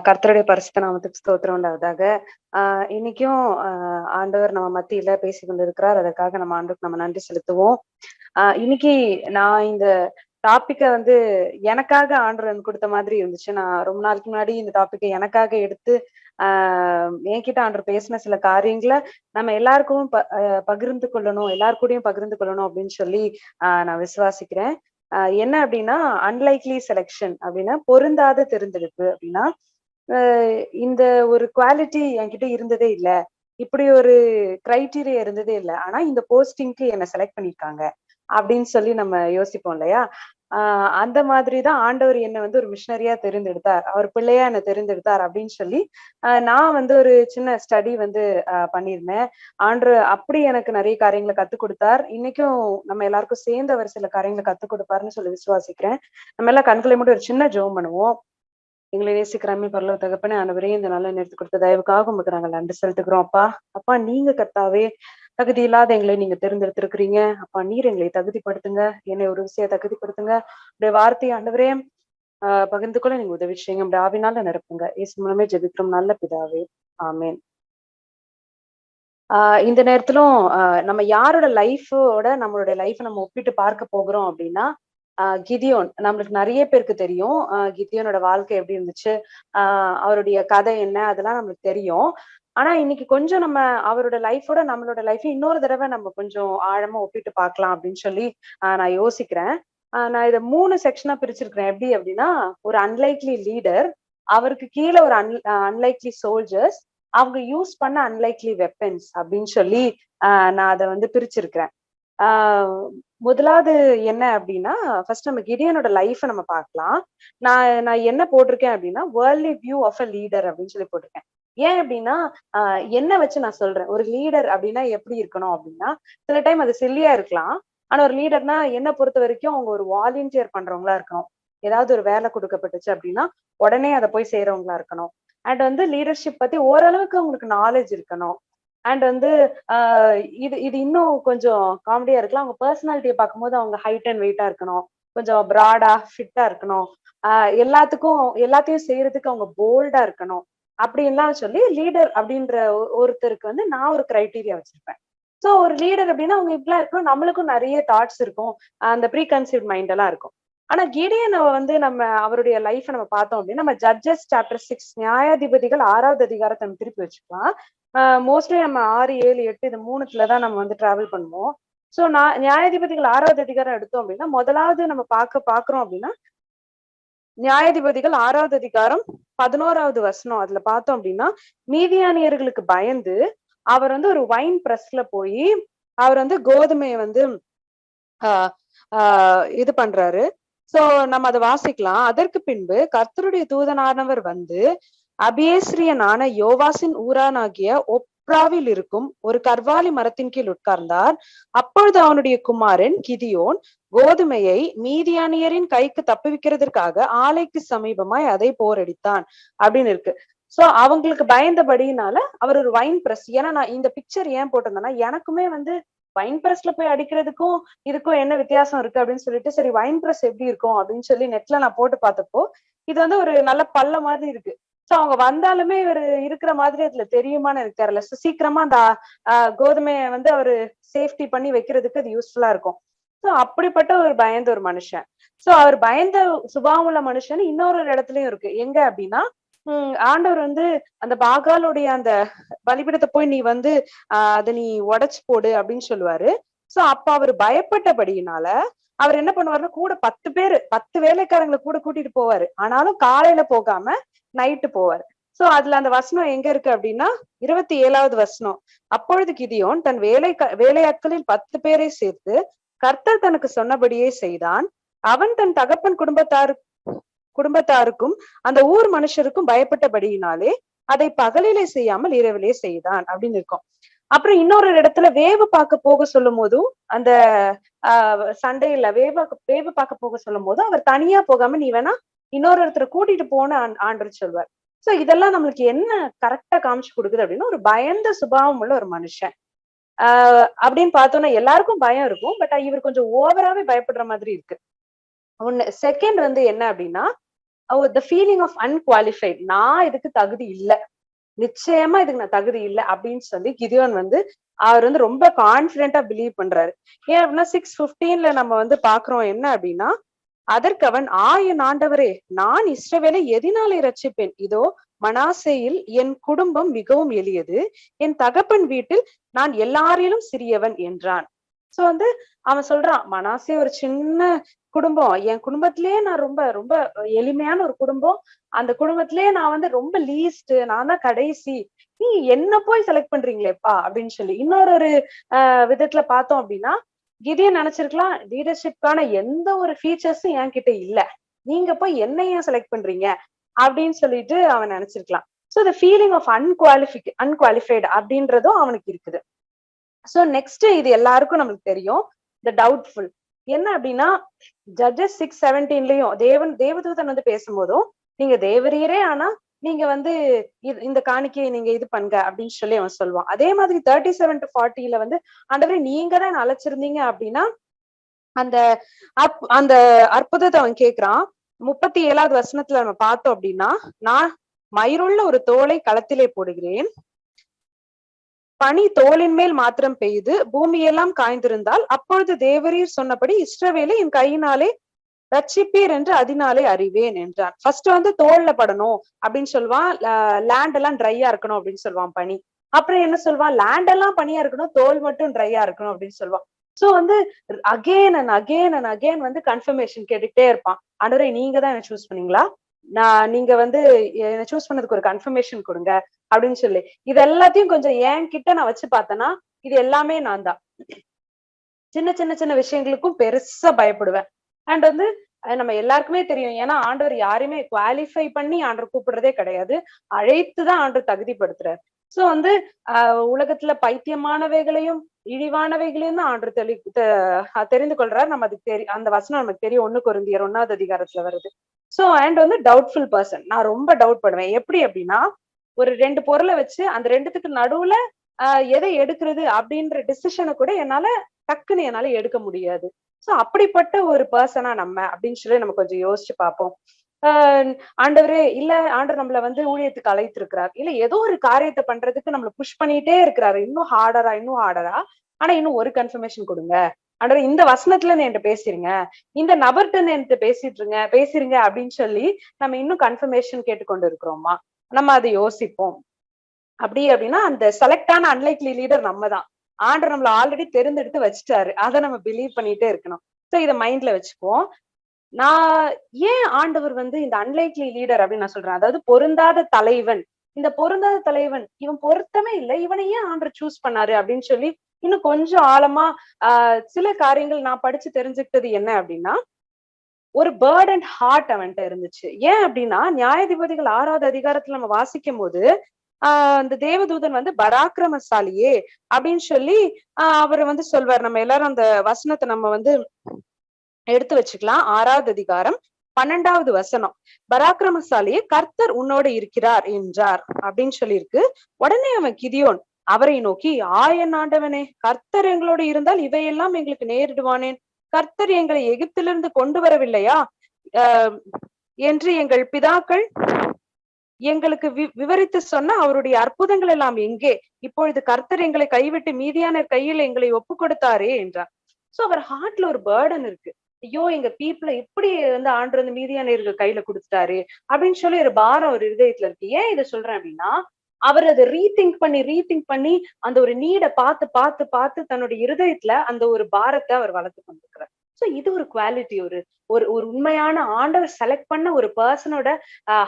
கர்த்தருடைய பரிசுத்த நாமத்துக்கு ஸ்தோத்திரம் உண்டாவதாக. இன்னைக்கும் ஆண்டவர் நம்ம மத்தியில பேசிக் கொண்டிருக்கிறார். அதற்காக நம்ம ஆண்டவருக்கு நம்ம நன்றி செலுத்துவோம். இன்னைக்கு நான் இந்த டாபிக்க வந்து எனக்காக ஆண்டவர் எனக்கு கொடுத்த மாதிரி இருந்துச்சு. நான் ரொம்ப நாளைக்கு முன்னாடி இந்த டாபிக்க எனக்காக எடுத்து என்கிட்ட ஆண்டவர் பேசின சில காரியங்கள நம்ம எல்லாருக்கும் பகிர்ந்து கொள்ளணும், எல்லார் கூடயும் பகிர்ந்து கொள்ளணும் அப்படின்னு சொல்லி நான் விசுவாசிக்கிறேன். என்ன அப்படின்னா, அன்லைக்லி செலக்ஷன் அப்படின்னா பொருந்தாத தேர்ந்தெடுப்பு அப்படின்னா, இந்த ஒரு குவாலிட்டி என்கிட்ட இருந்ததே இல்ல. இப்படி ஒரு கிரைட்டீரியா இருந்ததே இல்ல. ஆனா இந்த போஸ்டிங்க்கு என்ன செலக்ட் பண்ணியிருக்காங்க. அப்படின்னு சொல்லி நம்ம யோசிப்போம் இல்லையா? அந்த மாதிரி தான் ஆண்டவர் என்ன வந்து ஒரு மிஷனரியா தெரிந்தெடுத்தார். அவர் பிள்ளையா என்ன தெரிந்தெடுத்தார் அப்படின்னு சொல்லி, நான் வந்து ஒரு சின்ன ஸ்டடி வந்து பண்ணியிருந்தேன். ஆண்டவர் அப்படி எனக்கு நிறைய காரியங்கள கத்துக் குடுத்தார். இன்னைக்கும் நம்ம எல்லாருக்கும் சேர்ந்து அவர் சில காரியங்கள கத்துக் குடுப்பாருன்னு சொல்லி விசுவாசிக்கிறேன். நம்ம எல்லாம் கண்களை மூடி ஒரு சின்ன ஜெபம் பண்ணுவோம். எங்களை நேசிக்கிறாமே பரலோக தகப்பனே, ஆண்டவரே இந்த நல்ல நேரத்துக்கு கொடுத்த தயவுக்காக உங்களுக்கு நாங்க நன்றி செலுத்துக்கிறோம் அப்பா. அப்பா நீங்க கர்த்தாவே தகுதி இல்லாத எங்களை நீங்க தேர்ந்தெடுத்திருக்கிறீங்க. அப்பா நீர் எங்களை தகுதிப்படுத்துங்க. என்னை ஒரு விஷயம் தகுதிப்படுத்துங்க. உடைய வார்த்தையை ஆண்டவரே பகிர்ந்து கொள்ள நீங்க உதவி செய்யுங்க. உடைய ஆவினால நிரப்புங்க. இயேசு மூலமே ஜெபிக்கிறோம் நல்ல பிதாவே. ஆமென். இந்த நேரத்திலும் நம்ம யாரோட லைஃபோட நம்மளுடைய லைஃப் நம்ம ஒப்பிட்டு பார்க்க போகிறோம் அப்படின்னா, கிதியோன் நம்மளுக்கு நிறைய பேருக்கு தெரியும். கிதியோனோட வாழ்க்கை எப்படி இருந்துச்சு, அவருடைய கதை என்ன அதெல்லாம் நம்மளுக்கு தெரியும். ஆனா இன்னைக்கு கொஞ்சம் நம்ம அவரோட லைஃபோட நம்மளோட லைஃப் இன்னொரு தடவை நம்ம கொஞ்சம் ஆழமா ஒப்பிட்டு பார்க்கலாம் அப்படின்னு சொல்லி நான் யோசிக்கிறேன். நான் இதை 3 செக்ஷனா பிரிச்சிருக்கிறேன். எப்படி அப்படின்னா, ஒரு அன்லைக்லி லீடர், அவருக்கு கீழே ஒரு அன்லைக்லி சோல்ஜர்ஸ், அவங்க யூஸ் பண்ண அன்லைக்லி வெப்பன்ஸ் அப்படின்னு சொல்லி நான் அதை வந்து பிரிச்சிருக்கிறேன். ஆஹ் முதலாவது என்ன அப்படின்னா, ஃபர்ஸ்ட் நம்ம கிடியனோட லைஃப நம்ம பார்க்கலாம். நான் என்ன போட்டிருக்கேன் அப்படின்னா, worldly view of a leader அப்படின்னு சொல்லி போட்டிருக்கேன். ஏன் அப்படின்னா, என்ன வச்சு நான் சொல்றேன், ஒரு லீடர் அப்படின்னா எப்படி இருக்கணும் அப்படின்னா, சில டைம் அது சில்லியா இருக்கலாம். ஆனா ஒரு லீடர்னா என்ன பொறுத்த வரைக்கும் அவங்க ஒரு வாலண்டியர் பண்றவங்களா இருக்கணும். ஏதாவது ஒரு வேலை கொடுக்கப்பட்டுச்சு அப்படின்னா உடனே அதை போய் செய்யறவங்களா இருக்கணும். அண்ட் வந்து லீடர்ஷிப் பத்தி ஓரளவுக்கு உங்களுக்கு நாலேஜ் இருக்கணும். அண்ட் வந்து இது இது இன்னும் கொஞ்சம் காமெடியா இருக்கலாம். அவங்க பர்சனாலிட்டியை பார்க்கும்போது அவங்க ஹைட் அண்ட் வெயிட்டா இருக்கணும். கொஞ்சம் பிராடா ஃபிட்டா இருக்கணும். எல்லாத்தையும் செய்யறதுக்கு அவங்க போல்டா இருக்கணும். அப்படின்லாம் சொல்லி லீடர் அப்படின்ற ஒருத்தருக்கு வந்து நான் ஒரு கிரைட்டீரியா வச்சிருப்பேன். சோ ஒரு லீடர் அப்படின்னா அவங்க இப்படிலாம் இருக்கணும். நம்மளுக்கும் நிறைய தாட்ஸ் இருக்கும். அந்த ப்ரீ கன்சீவ் மைண்ட் எல்லாம் இருக்கும். ஆனா கிடியன் வந்து நம்ம அவருடைய லைஃப் நம்ம பார்த்தோம் அப்படின்னா, நம்ம ஜட்ஜஸ் சாப்டர் 6 நியாயாதிபதிகள் 6வது அதிகாரத்தை நம்ம திருப்பி வச்சுக்கலாம். மோஸ்ட்லி நம்ம 6, 7, 8 இது 3த்துல தான் நம்ம வந்து டிராவல் பண்ணுவோம். சோ நான் நியாயாதிபதிகள் 6வது அதிகாரம் எடுத்தோம் அப்படின்னா, முதலாவது நம்ம பாக்குறோம் அப்படின்னா, நியாயாதிபதிகள் 6வது அதிகாரம் 11வது வசனம் அதுல பார்த்தோம் அப்படின்னா, மீதியானியர்களுக்கு பயந்து அவர் வந்து ஒரு வைன் பிரஸ்ல போய் அவர் வந்து கோதுமையை வந்து ஆஹ் இது பண்றாரு. சோ நம்ம அதை வாசிக்கலாம். அதற்கு பின்பு கர்த்தருடைய தூதனானவர் வந்து அபியேஸ்ரியனான யோவாசின் ஊரானாகிய ஒப்ராவில் இருக்கும் ஒரு கர்வாலி மரத்தின் கீழ் உட்கார்ந்தார். அப்பொழுது அவனுடைய குமாரன் கிதியோன் கோதுமையை மீதியானியரின் கைக்கு தப்புவிக்கிறதற்காக ஆலைக்கு சமீபமாய் அதை போரடித்தான் அப்படின்னு இருக்கு. சோ அவங்களுக்கு பயந்தபடியினால அவர் ஒரு வைன் பிரஸ், ஏன்னா நான் இந்த பிக்சர் ஏன் போட்டிருந்தேன்னா, எனக்குமே வந்து வைன் பிரஸ்ல போய் அடிக்கிறதுக்கும் இதுக்கும் என்ன வித்தியாசம் இருக்கு அப்படின்னு சொல்லிட்டு, சரி வைன் பிரஸ் எப்படி இருக்கும் அப்படின்னு சொல்லி நெட்ல நான் போட்டு பார்த்தப்போ, இது வந்து ஒரு நல்ல பள்ள மாதிரி இருக்கு. சோ அவங்க வந்தாலுமே இவர் இருக்கிற மாதிரி அதுல தெரியுமான்னு எனக்கு தெரியல. சீக்கிரமா அந்த கோதுமையை வந்து அவரு சேஃப்டி பண்ணி வைக்கிறதுக்கு அது யூஸ்ஃபுல்லா இருக்கும். சோ அப்படிப்பட்ட ஒரு பயந்த ஒரு மனுஷன். சோ அவர் பயந்த சுபாவம் உள்ள மனுஷன் இன்னொரு இடத்துலயும் இருக்கு. எங்க அப்படின்னா, ஆண்டவர் வந்து அந்த பாகாலுடைய அந்த பலிபீடத்தை போய் நீ வந்து அதை நீ உடைச்சு போடு அப்படின்னு சொல்லுவாரு. சோ அப்ப அவர் பயப்பட்டபடியினால அவர் என்ன பண்ணுவாருன்னா, கூட 10 வேலைக்காரங்களை கூட கூட்டிட்டு போவாரு. ஆனாலும் காலையில போகாம நைட்டு போவாரு. சோ அதுல அந்த வசனம் எங்க இருக்கு அப்படின்னா, 27வது வசனம். அப்பொழுது கிதியோன் தன் வேலையாட்களில் 10 பேரை சேர்த்து கர்த்தர் தனக்கு சொன்னபடியே செய்தான். அவன் தன் தகப்பன் குடும்பத்தாருக்கும் அந்த ஊர் மனுஷருக்கும் பயப்பட்டபடியினாலே அதை பகலிலே செய்யாமல் இரவிலே செய்தான் அப்படின்னு இருக்கும். அப்புறம் இன்னொரு இடத்துல வேவு பார்க்க போக சொல்லும் போதும் அந்த சண்டையில வேவு பார்க்க போக சொல்லும் போதும் அவர் தனியா போகாம நீ வேணா இன்னொரு இடத்துல கூட்டிட்டு போன ஆண்டவர் சொல்வார். சோ இதெல்லாம் நம்மளுக்கு என்ன கரெக்டா காமிச்சு கொடுக்குது அப்படின்னா, ஒரு பயந்த சுபாவம் உள்ள ஒரு மனுஷன். அப்படின்னு பார்த்தோம்னா எல்லாருக்கும் பயம் இருக்கும். பட் இவர் கொஞ்சம் ஓவராவே பயப்படுற மாதிரி இருக்கு. ஒண்ணு. செகண்ட் வந்து என்ன அப்படின்னா, த ஃபீலிங் ஆஃப் அன்குவாலிஃபைட், நான் இதுக்கு தகுதி இல்ல, நிச்சயமா இதுக்கு நான் தகுதி இல்ல அப்படின்னு சொல்லி கிதியோன் வந்து அவர் வந்து ரொம்ப கான்பிடென்டா பிலீவ் பண்றாரு. ஏன் அப்படின்னா 6:15 நம்ம வந்து பாக்குறோம் என்ன அப்படின்னா, அதற்கு அவன், என் ஆண்டவரே, நான் இஸ்ரவேலை எதினாலே ரட்சிப்பேன்? இதோ மனாசேயில் என் குடும்பம் மிகவும் எளியது, என் தகப்பன் வீட்டில் நான் எல்லாரிலும் சிறியவன் என்றான். சோ வந்து அவன் சொல்றான், மனாசே ஒரு சின்ன குடும்பம், என் குடும்பத்திலேயே நான் ரொம்ப ரொம்ப எளிமையான ஒரு குடும்பம், அந்த குடும்பத்திலேயே நான் வந்து ரொம்ப லீஸ்ட், நான் தான் கடைசி, நீ என்ன போய் செலக்ட் பண்றீங்களேப்பா அப்படின்னு சொல்லி. இன்னொரு ஒரு விதத்துல பார்த்தோம் அப்படின்னா, கிதியோன் நினைச்சிருக்கலாம், லீடர்ஷிப்கான எந்த ஒரு ஃபீச்சர்ஸும் என்கிட்ட இல்ல, நீங்க போய் என்ன ஏன் செலக்ட் பண்றீங்க அப்படின்னு சொல்லிட்டு அவன் நினைச்சிருக்கலாம். So the feeling of unqualified அப்படின்றதும் அவனுக்கு இருக்குது. சோ நெக்ஸ்ட் இது எல்லாருக்கும் நம்மளுக்கு தெரியும், த டவுட்ஃபுல். என்ன அப்படின்னா, ஜட்ஜஸ் 6:17லயும் தேவதூதன் வந்து பேசும்போதும், நீங்க தேவரீரே, ஆனா நீங்க வந்து இந்த காணிக்கையை நீங்க இது பண்ணுங்க அப்படின்னு சொல்லி அவன் சொல்லுவான். அதே மாதிரி 37-40 வந்து, ஆண்டவரே நீங்க தான் என்ன அழைச்சிருந்தீங்க அப்படின்னா அந்த அந்த அற்புதத்தை அவன் கேக்குறான். 37வது வசனத்துல நம்ம பார்த்தோம் அப்படின்னா, நான் மயிருள்ள ஒரு தோலை களத்திலே போடுகிறேன், பனி தோலின் மேல் மாத்திரம் பெய்து பூமியெல்லாம் காய்ந்திருந்தால், அப்பொழுது தேவரீர் சொன்னபடி இஸ்ரவேலை என் கையினாலே ரட்சிப்பீர் என்று அதனாலே அறிவேன் என்றான். ஃபர்ஸ்ட் வந்து தோல்ல படணும் அப்படின்னு சொல்லுவான், லேண்ட் எல்லாம் ட்ரையா இருக்கணும் அப்படின்னு சொல்லுவான் பனி. அப்புறம் என்ன சொல்லுவான், லேண்ட் எல்லாம் பனியா இருக்கணும், தோல் மட்டும் ட்ரையா இருக்கணும் அப்படின்னு சொல்லுவான். சோ வந்து again and again and again வந்து கன்ஃபர்மேஷன் கேட்டுக்கிட்டே இருப்பான். ஆண்டவரே நீங்க தான் என்ன சூஸ் பண்ணீங்களா, நீங்க வந்து என்ன சூஸ் பண்ணதுக்கு ஒரு கன்ஃபர்மேஷன் கொடுங்க அப்படின்னு சொல்லி. இது எல்லாத்தையும் கொஞ்சம் என்கிட்ட நான் வச்சு பார்த்தேன்னா, இது எல்லாமே நான் தான். சின்ன சின்ன சின்ன விஷயங்களுக்கும் பெருசா பயப்படுவேன். அண்ட் வந்து நம்ம எல்லாருக்குமே தெரியும், ஏன்னா ஆண்டவர் யாரையுமே குவாலிஃபை பண்ணி ஆண்டவர் கூப்பிடுறதே கிடையாது, அழைத்துதான் ஆண்டவர் தகுதிப்படுத்துறாரு. சோ வந்து உலகத்துல பைத்தியமானவைகளையும் இழிவானவைகளையும் தான் ஆண்டவர் தெரிந்து கொள்றாரு. நம்ம அதுக்கு அந்த வசனம் நமக்கு தெரியும், 1 கொரிந்தியர் 1வது அதிகாரத்துல வருது. சோ அண்ட் வந்து டவுட்ஃபுல் பர்சன், நான் ரொம்ப டவுட் பண்ணுவேன். எப்படி அப்படின்னா, ஒரு 2 பொருளை வச்சு அந்த ரெண்டுத்துக்கு நடுவுல எதை எடுக்கிறது அப்படின்ற டிசிஷனை கூட என்னால எடுக்க முடியாது. சோ அப்படிப்பட்ட ஒரு பர்சனா நம்ம அப்படின்னு சொல்லி நம்ம கொஞ்சம் யோசிச்சு பார்ப்போம். ஆண்டவரே, இல்ல ஆண்டவர் நம்மள வந்து ஊழியத்துக்கு அழைத்திருக்கிறார், இல்ல ஏதோ ஒரு காரியத்தை பண்றதுக்கு நம்மள புஷ் பண்ணிட்டே இருக்கிறாரு, இன்னும் ஹார்டரா. ஆனா இன்னும் ஒரு கன்ஃபர்மேஷன் கொடுங்க ஆண்டவரே, இந்த வசனத்துல என்கிட்ட பேசிருங்க, இந்த நபர்கிட்ட என்கிட்ட பேசிருங்க அப்படின்னு சொல்லி நம்ம இன்னும் கன்ஃபர்மேஷன் கேட்டுக்கொண்டு இருக்கிறோமா, நம்ம அதை யோசிப்போம். அப்படி அப்படின்னா அந்த செலக்டான அன்லைக்லி லீடர் நம்ம தான். ஆண்டவர் நம்மள ஆல்ரெடி தெரிந்தெடுத்து வச்சுட்டாரு, அதை நம்ம பிலீவ் பண்ணிட்டே இருக்கணும். சோ இதை மைண்ட்ல வச்சுக்குவோம். நான் ஏன் ஆண்டவர் வந்து இந்த அன்லைக்லி லீடர் அப்படின்னு நான் சொல்றேன், அதாவது பொருந்தாத தலைவன், இந்த பொருந்தாத தலைவன் இவன் பொருத்தமே இல்லை, இவனை ஏன் ஆண்டவர் சூஸ் பண்ணாரு அப்படின்னு சொல்லி இன்னும் கொஞ்சம் ஆழமா சில காரியங்கள் நான் படிச்சு தெரிஞ்சுக்கிட்டது என்ன அப்படின்னா, ஒரு பேர்ட் அண்ட் ஹார்ட் அவன்கிட்ட இருந்துச்சு. ஏன் அப்படின்னா, நியாயாதிபதிகள் 6வது அதிகாரத்துல நம்ம வாசிக்கும் போது அந்த தேவதூதன் வந்து பராக்கிரமசாலியே அப்படின்னு சொல்லி அவர் வந்து சொல்வார். நம்ம எல்லாரும் அந்த வசனத்தை நம்ம வந்து எடுத்து வச்சுக்கலாம். 6வது அதிகாரம் 12வது வசனம், பராக்கிரமசாலியே கர்த்தர் உன்னோடு இருக்கிறார் என்றார் அப்படின்னு சொல்லியிருக்கு. உடனே அவன் கிதியோன் அவரை நோக்கி, என் ஆண்டவனே, கர்த்தர் எங்களோடு இருந்தால் இவையெல்லாம் எங்களுக்கு நேரிடுவானேன், கர்த்தர் எங்களை எகிப்திலிருந்து கொண்டு வரவில்லையா என்று எங்கள் பிதாக்கள் எங்களுக்கு விவரித்து சொன்ன அவருடைய அற்புதங்கள் எல்லாம் எங்கே, இப்பொழுது கர்த்தர் எங்களை கைவிட்டு மீதியானர் கையில் எங்களை ஒப்பு கொடுத்தாரே என்றார். சோ அவர் ஹார்ட்ல ஒரு பேர்டன் இருக்கு. ஐயோ, எங்க பீப்புளை இப்படி வந்து ஆண்டு வந்து மீதியானர்கள் கையில கொடுத்துட்டாரு அப்படின்னு சொல்லி ஒரு பாரம் ஒரு இதயத்துல இருக்கு. ஏன் இதை சொல்றேன் அப்படின்னா, அவர் அதை ரீதிங்க் பண்ணி அந்த ஒரு நீட பார்த்து பார்த்து பார்த்து தன்னுடைய இருதயத்துல அந்த ஒரு பாரத்தை அவர் வளர்த்து கொண்டிருக்கிறார். சோ இது ஒரு குவாலிட்டி, ஒரு ஒரு ஒரு உண்மையான ஆண்டவர் செலக்ட் பண்ண ஒரு பர்சனோட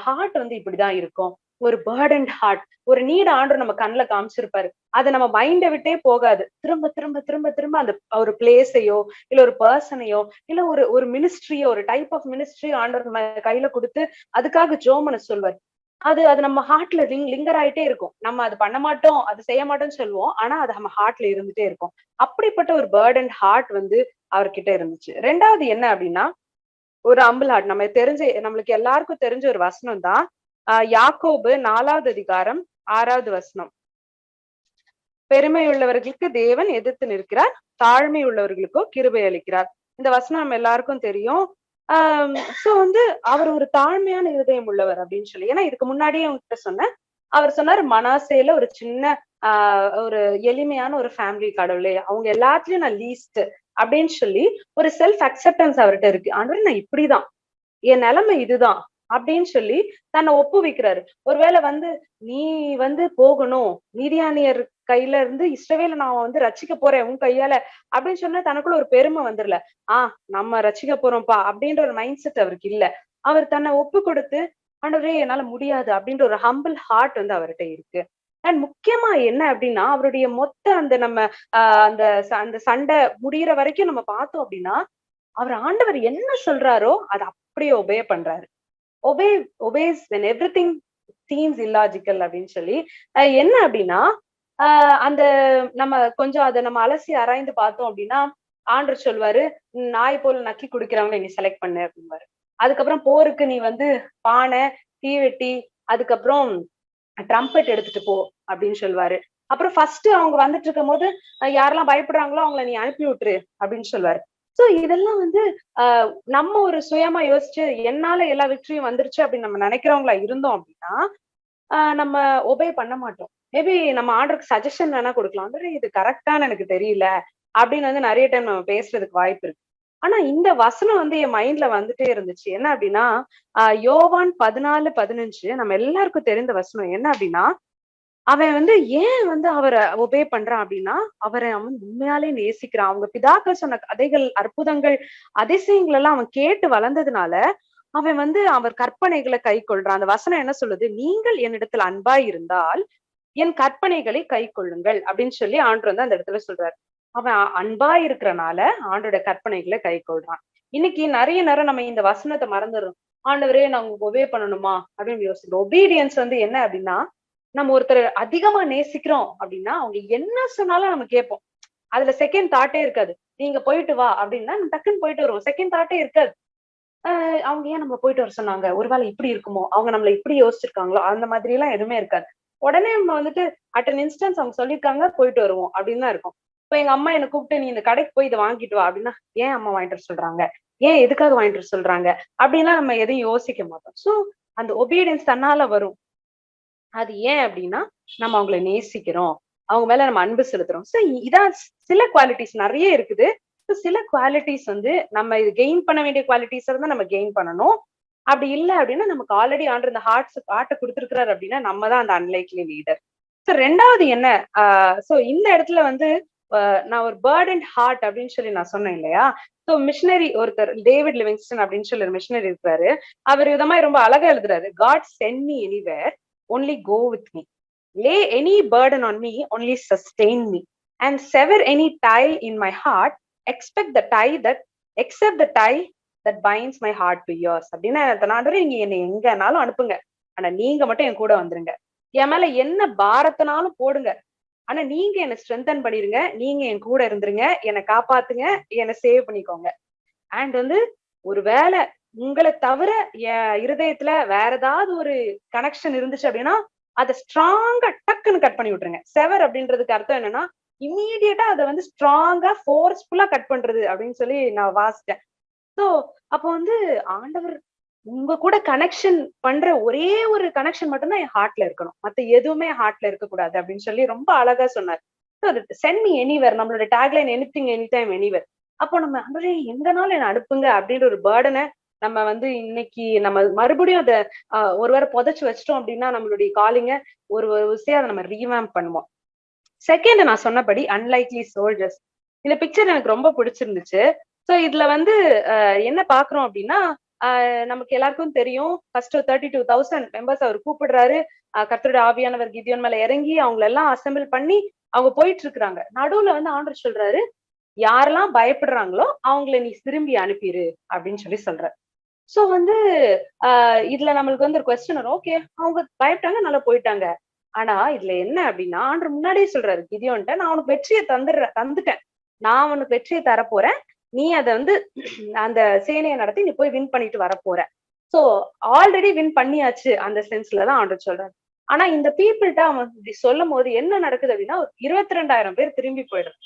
ஹார்ட் வந்து இப்படிதான் இருக்கும். ஒரு பேர்டன் ஹார்ட், ஒரு நீட ஆண்டவர் நம்ம கண்ணுல காமிச்சிருப்பாரு, அதை நம்ம மைண்ட விட்டே போகாது. திரும்ப திரும்ப திரும்ப திரும்ப அந்த ஒரு பிளேஸையோ இல்ல ஒரு பர்சனையோ இல்ல ஒரு ஒரு மினிஸ்ட்ரியோ, ஒரு டைப் ஆஃப் மினிஸ்ட்ரி ஆண்டவர் நம்ம கையில கொடுத்து அதுக்காக ஜோமன சொல்வார். அது அது நம்ம ஹார்ட்ல லிங்கர் ஆயிட்டே இருக்கும். நம்ம அது பண்ண மாட்டோம், அது செய்ய மாட்டோம்னு சொல்லுவோம், ஆனா அது நம்ம ஹார்ட்ல இருந்துட்டே இருக்கும். அப்படிப்பட்ட ஒரு பேர்டன் ஹார்ட் வந்து அவர்கிட்ட இருந்துச்சு. 2வது என்ன அப்படின்னா, ஒரு ஹம்பிள் ஹார்ட். நம்மளுக்கு எல்லாருக்கும் தெரிஞ்ச ஒரு வசனம் தான், யாக்கோபு 4வது அதிகாரம் 6வது வசனம், பெருமை உள்ளவர்களுக்கு தேவன் எதிர்த்து நிற்கிறார், தாழ்மை உள்ளவர்களுக்கோ கிருபை அளிக்கிறார். இந்த வசனம் நம்ம எல்லாருக்கும் தெரியும். சோ வந்து அவர் ஒரு தாழ்மையான இருதயம் உள்ளவர் அப்படின்னு சொல்லி, ஏன்னா இதுக்கு முன்னாடியே உங்ககிட்ட சொன்னேன். அவர் சொன்னாரு மனாசேல ஒரு சின்ன ஒரு எளிமையான ஒரு ஃபேமிலி கடவுளே, அவங்க எல்லாத்துலயும் நான் லீஸ்ட் அப்படின்னு சொல்லி ஒரு செல்ஃப் அக்செப்டன்ஸ் அவர்கிட்ட இருக்கு. ஆண்டவரே நான் இப்படிதான், என் நிலைமை இதுதான் அப்படின்னு சொல்லி தன்னை ஒப்புவிக்கிறாரு. ஒருவேளை வந்து நீ வந்து போகணும், மீதியானியர் கையில இருந்து இஸ்ரவேல நான் வந்து ரட்சிக்க போறேன் உன் கையால அப்படின்னு சொன்னா தனக்குள்ள ஒரு பெருமை வந்துடல. நம்ம ரட்சிக்க போறோம்ப்பா அப்படின்ற ஒரு மைண்ட் செட் அவருக்கு இல்ல. அவர் தன்னை ஒப்பு கொடுத்து ஆண்டவரே என்னால முடியாது அப்படின்ற ஒரு ஹம்பிள் ஹார்ட் வந்து அவர்கிட்ட இருக்கு. அண்ட் முக்கியமா என்ன அப்படின்னா அவருடைய மொத்த அந்த நம்ம அந்த சண்டை முடியிற வரைக்கும் நம்ம பார்த்தோம் அப்படின்னா அவர் ஆண்டவர் என்ன சொல்றாரோ அதை அப்படியே ஒபே பண்றாரு. Obey obeys when everything seems illogical அப்படின்னு சொல்லி என்ன அப்படின்னா அந்த நம்ம கொஞ்சம் அதை நம்ம அலசி ஆராய்ந்து பார்த்தோம் அப்படின்னா ஆண்டவர் சொல்வாரு, நாய் போல நக்கி குடிக்கிறவங்களை நீ செலக்ட் பண்ணு அப்படின்பாரு. அதுக்கப்புறம் போருக்கு நீ வந்து பானை தீவெட்டி அதுக்கப்புறம் ட்ரம்பெட் எடுத்துட்டு போ அப்படின்னு சொல்லுவாரு. அப்புறம் ஃபர்ஸ்ட் அவங்க வந்துட்டு இருக்கும் போது யாரெல்லாம் பயப்படுறாங்களோ அவங்கள நீ அனுப்பி விட்டுரு அப்படின்னு சொல்லுவாரு. சோ இதெல்லாம் வந்து நம்ம ஒரு சுயமா யோசிச்சு என்னால எல்லா வெற்றியும் வந்துருச்சு அப்படின்னு நம்ம நினைக்கிறவங்களா இருந்தோம் அப்படின்னா நம்ம ஒபே பண்ண மாட்டோம். மேபி நம்ம ஆர்டருக்கு சஜஷன் வேணா கொடுக்கலாம். இது கரெக்டான்னு எனக்கு தெரியல அப்படின்னு வந்து நிறைய டைம் நம்ம பேசுறதுக்கு வாய்ப்பு இருக்கு. ஆனா இந்த வசனம் வந்து என் மைண்ட்ல வந்துட்டே இருந்துச்சு. என்ன அப்படின்னா யோவான் 14:15 நம்ம எல்லாருக்கும் தெரிந்த வசனம். என்ன அப்படின்னா அவன் வந்து ஏன் வந்து அவரை ஒபே பண்றான் அப்படின்னா அவரை அவன் உண்மையாலே நேசிக்கிறான். அவங்க பிதாக்கள் சொன்ன கதைகள் அற்புதங்கள் அதிசயங்கள் எல்லாம் அவன் கேட்டு வளர்ந்ததுனால அவன் வந்து அவர் கற்பனைகளை கை கொள்றான். அந்த வசனம் என்ன சொல்லுது, நீங்கள் என்னிடத்தில் அன்பாய் இருந்தால் என் கற்பனைகளை கை கொள்ளுங்கள் அப்படின்னு சொல்லி ஆண்டவர் வந்து அந்த இடத்துல சொல்றாரு. அவன் அன்பாய் இருக்கிறனால ஆண்டோட கற்பனைகளை கை கொள்றான். இன்னைக்கு நிறைய நேரம் நம்ம இந்த வசனத்தை மறந்துடுறோம். ஆண்டவரே நான் உங்களுக்கு ஒபே பண்ணணுமா அப்படின்னு யோசிக்கிறோம். ஒபீடியன்ஸ் வந்து என்ன அப்படின்னா நம்ம ஒருத்தர் அதிகமா நேசிக்கிறோம் அப்படின்னா அவங்க என்ன சொன்னாலும் நம்ம கேட்போம். அதுல செகண்ட் தாட்டே இருக்காது. நீங்க போயிட்டு வா அப்படின்னா நம்ம டக்குன்னு போயிட்டு வருவோம். செகண்ட் தாட்டே இருக்காது. அவங்க ஏன் நம்ம போயிட்டு வர சொன்னாங்க, ஒருவேளை இப்படி இருக்குமோ, அவங்க நம்மள இப்படி யோசிச்சிருக்காங்களோ, அந்த மாதிரி எல்லாம் எதுவுமே இருக்காது. உடனே நம்ம வந்துட்டு அட் அன் இன்ஸ்டன்ஸ் அவங்க சொல்லியிருக்காங்க போயிட்டு வருவோம் அப்படின்னு தான் இருக்கும். இப்ப எங்க அம்மா என்ன கூப்பிட்டு நீ இந்த கடைக்கு போய் இதை வாங்கிட்டு வா அப்படின்னா ஏன் அம்மா வாங்கிட்டு வர சொல்றாங்க, ஏன் எதுக்காக வாங்கிட்டு வர சொல்றாங்க அப்படின்னா நம்ம எதையும் யோசிக்க மாட்டோம். சோ அந்த ஒபீடியன்ஸ் தன்னால வரும். அது ஏன் அப்படின்னா நம்ம அவங்கள நேசிக்கிறோம், அவங்க மேல நம்ம அன்பு செலுத்துறோம். சோ இதான் சில குவாலிட்டிஸ் நிறைய இருக்குது. சில குவாலிட்டிஸ் வந்து நம்ம இது கெயின் பண்ண வேண்டிய குவாலிட்டிஸ் இருந்தா நம்ம கெயின் பண்ணணும். அப்படி இல்லை அப்படின்னா நமக்கு ஆல்ரெடி ஆண்டர் இந்த ஹார்ட்டை கொடுத்துருக்கிறாரு அப்படின்னா நம்ம தான் அந்த அன்லைக்லி லீடர். சோ ரெண்டாவது என்ன, சோ இந்த இடத்துல வந்து நான் ஒரு பேர்ட் அண்ட் ஹார்ட் அப்படின்னு சொல்லி நான் சொன்னேன் இல்லையா. சோ மிஷினரி ஒருத்தர் டேவிட் லிவிங்ஸ்டன் அப்படின்னு சொல்லி ஒரு மிஷினரி இருக்கிறாரு. அவர் வித மாதிரி ரொம்ப அழகா எழுதுறாரு. God sent me anywhere only go with me, lay any burden on me, only sustain me, and sever any tie in my heart, expect the tie that accept the tie that binds my heart to yours. அப்படின்னா ஆண்டவரே நீங்க என்னை எங்கனாலும் அனுப்புங்க, ஆனா நீங்க மட்டும் என் கூட வந்துருங்க. என் மேல என்ன பாரத்தினாலும் போடுங்க, ஆனா நீங்க என்னை ஸ்ட்ரென்தன் பண்ணிருங்க, நீங்க என் கூட இருந்துருங்க, என்னை காப்பாத்துங்க, என்னை சேவ் பண்ணிக்கோங்க. அண்ட் வந்து ஒருவேளை உங்களை தவிர என் இருதயத்துல வேற ஏதாவது ஒரு கனெக்ஷன் இருந்துச்சு அப்படின்னா அதை ஸ்ட்ராங்கா டக்குன்னு கட் பண்ணி விட்டுருங்க. செவர் அப்படின்றதுக்கு அர்த்தம் என்னன்னா இம்மீடியட்டா அதை வந்து ஸ்ட்ராங்கா ஃபோர்ஸ்ஃபுல்லா கட் பண்றது அப்படின்னு சொல்லி நான் வாசிட்டேன். சோ அப்போ வந்து ஆண்டவர் உங்க கூட கனெக்ஷன் பண்ற ஒரே ஒரு கனெக்ஷன் மட்டும்தான் என் ஹார்ட்ல இருக்கணும், மத்த எதுவுமே ஹார்ட்ல இருக்கக்கூடாது அப்படின்னு சொல்லி ரொம்ப அழகா சொன்னார். சென்ட் மீ எனிவேர், நம்மளோட tagline anything any time anywhere. அப்போ நம்ம ஆண்டவரே எங்கனாலும் என்ன அனுப்புங்க அப்படின்ற ஒரு பேர்டனை நம்ம வந்து இன்னைக்கு நம்ம மறுபடியும் அதை ஒருவேளை புதைச்சு வச்சிட்டோம் அப்படின்னா நம்மளுடைய காலிங்க ஒரு விஷயம் அதை நம்ம ரீவேம்ப் பண்ணுவோம். செகண்ட் நான் சொன்னபடி அன்லைக்லி சோல்ஜர்ஸ், இந்த பிக்சர் எனக்கு ரொம்ப பிடிச்சிருந்துச்சு. சோ இதுல வந்து என்ன பாக்குறோம் அப்படின்னா நமக்கு எல்லாருக்கும் தெரியும் ஃபர்ஸ்ட் 32,000 மெம்பர்ஸ் அவர் கூப்பிடுறாரு. கர்த்தருடைய ஆவியானவர் கிதியோன் மேல இறங்கி அவங்கள எல்லாம் அசெம்பிள் பண்ணி அவங்க போயிட்டு இருக்கிறாங்க. நடுவுல வந்து ஆண்டவர் சொல்றாரு, யாரெல்லாம் பயப்படுறாங்களோ அவங்கள நீ திரும்பி அனுப்பிடு அப்படின்னு சொல்லி சொல்றாரு. சோ வந்து இதுல நம்மளுக்கு வந்து ஒரு கொஸ்டின் வரும். ஓகே அவங்க பயப்பட்டாங்க, நல்லா போயிட்டாங்க. ஆனா இதுல என்ன அப்படின்னா ஆண்டவர் முன்னாடியே சொல்றாரு கிதியோன்ட்ட, நான் உனக்கு வெற்றியை தந்துட்டேன், நான் உனக்கு வெற்றியை தரப்போறேன், நீ அதை வந்து அந்த சேனையை நடத்தி நீ போய் வின் பண்ணிட்டு வரப்போற. சோ ஆல்ரெடி வின் பண்ணியாச்சு அந்த சென்ஸ்லதான் ஆண்டவர் சொல்றாரு. ஆனா இந்த பீப்புள்கிட்ட அவன் இப்படி சொல்லும் போது என்ன நடக்குது அப்படின்னா 22,000 பேர் திரும்பி போயிடுறாங்க.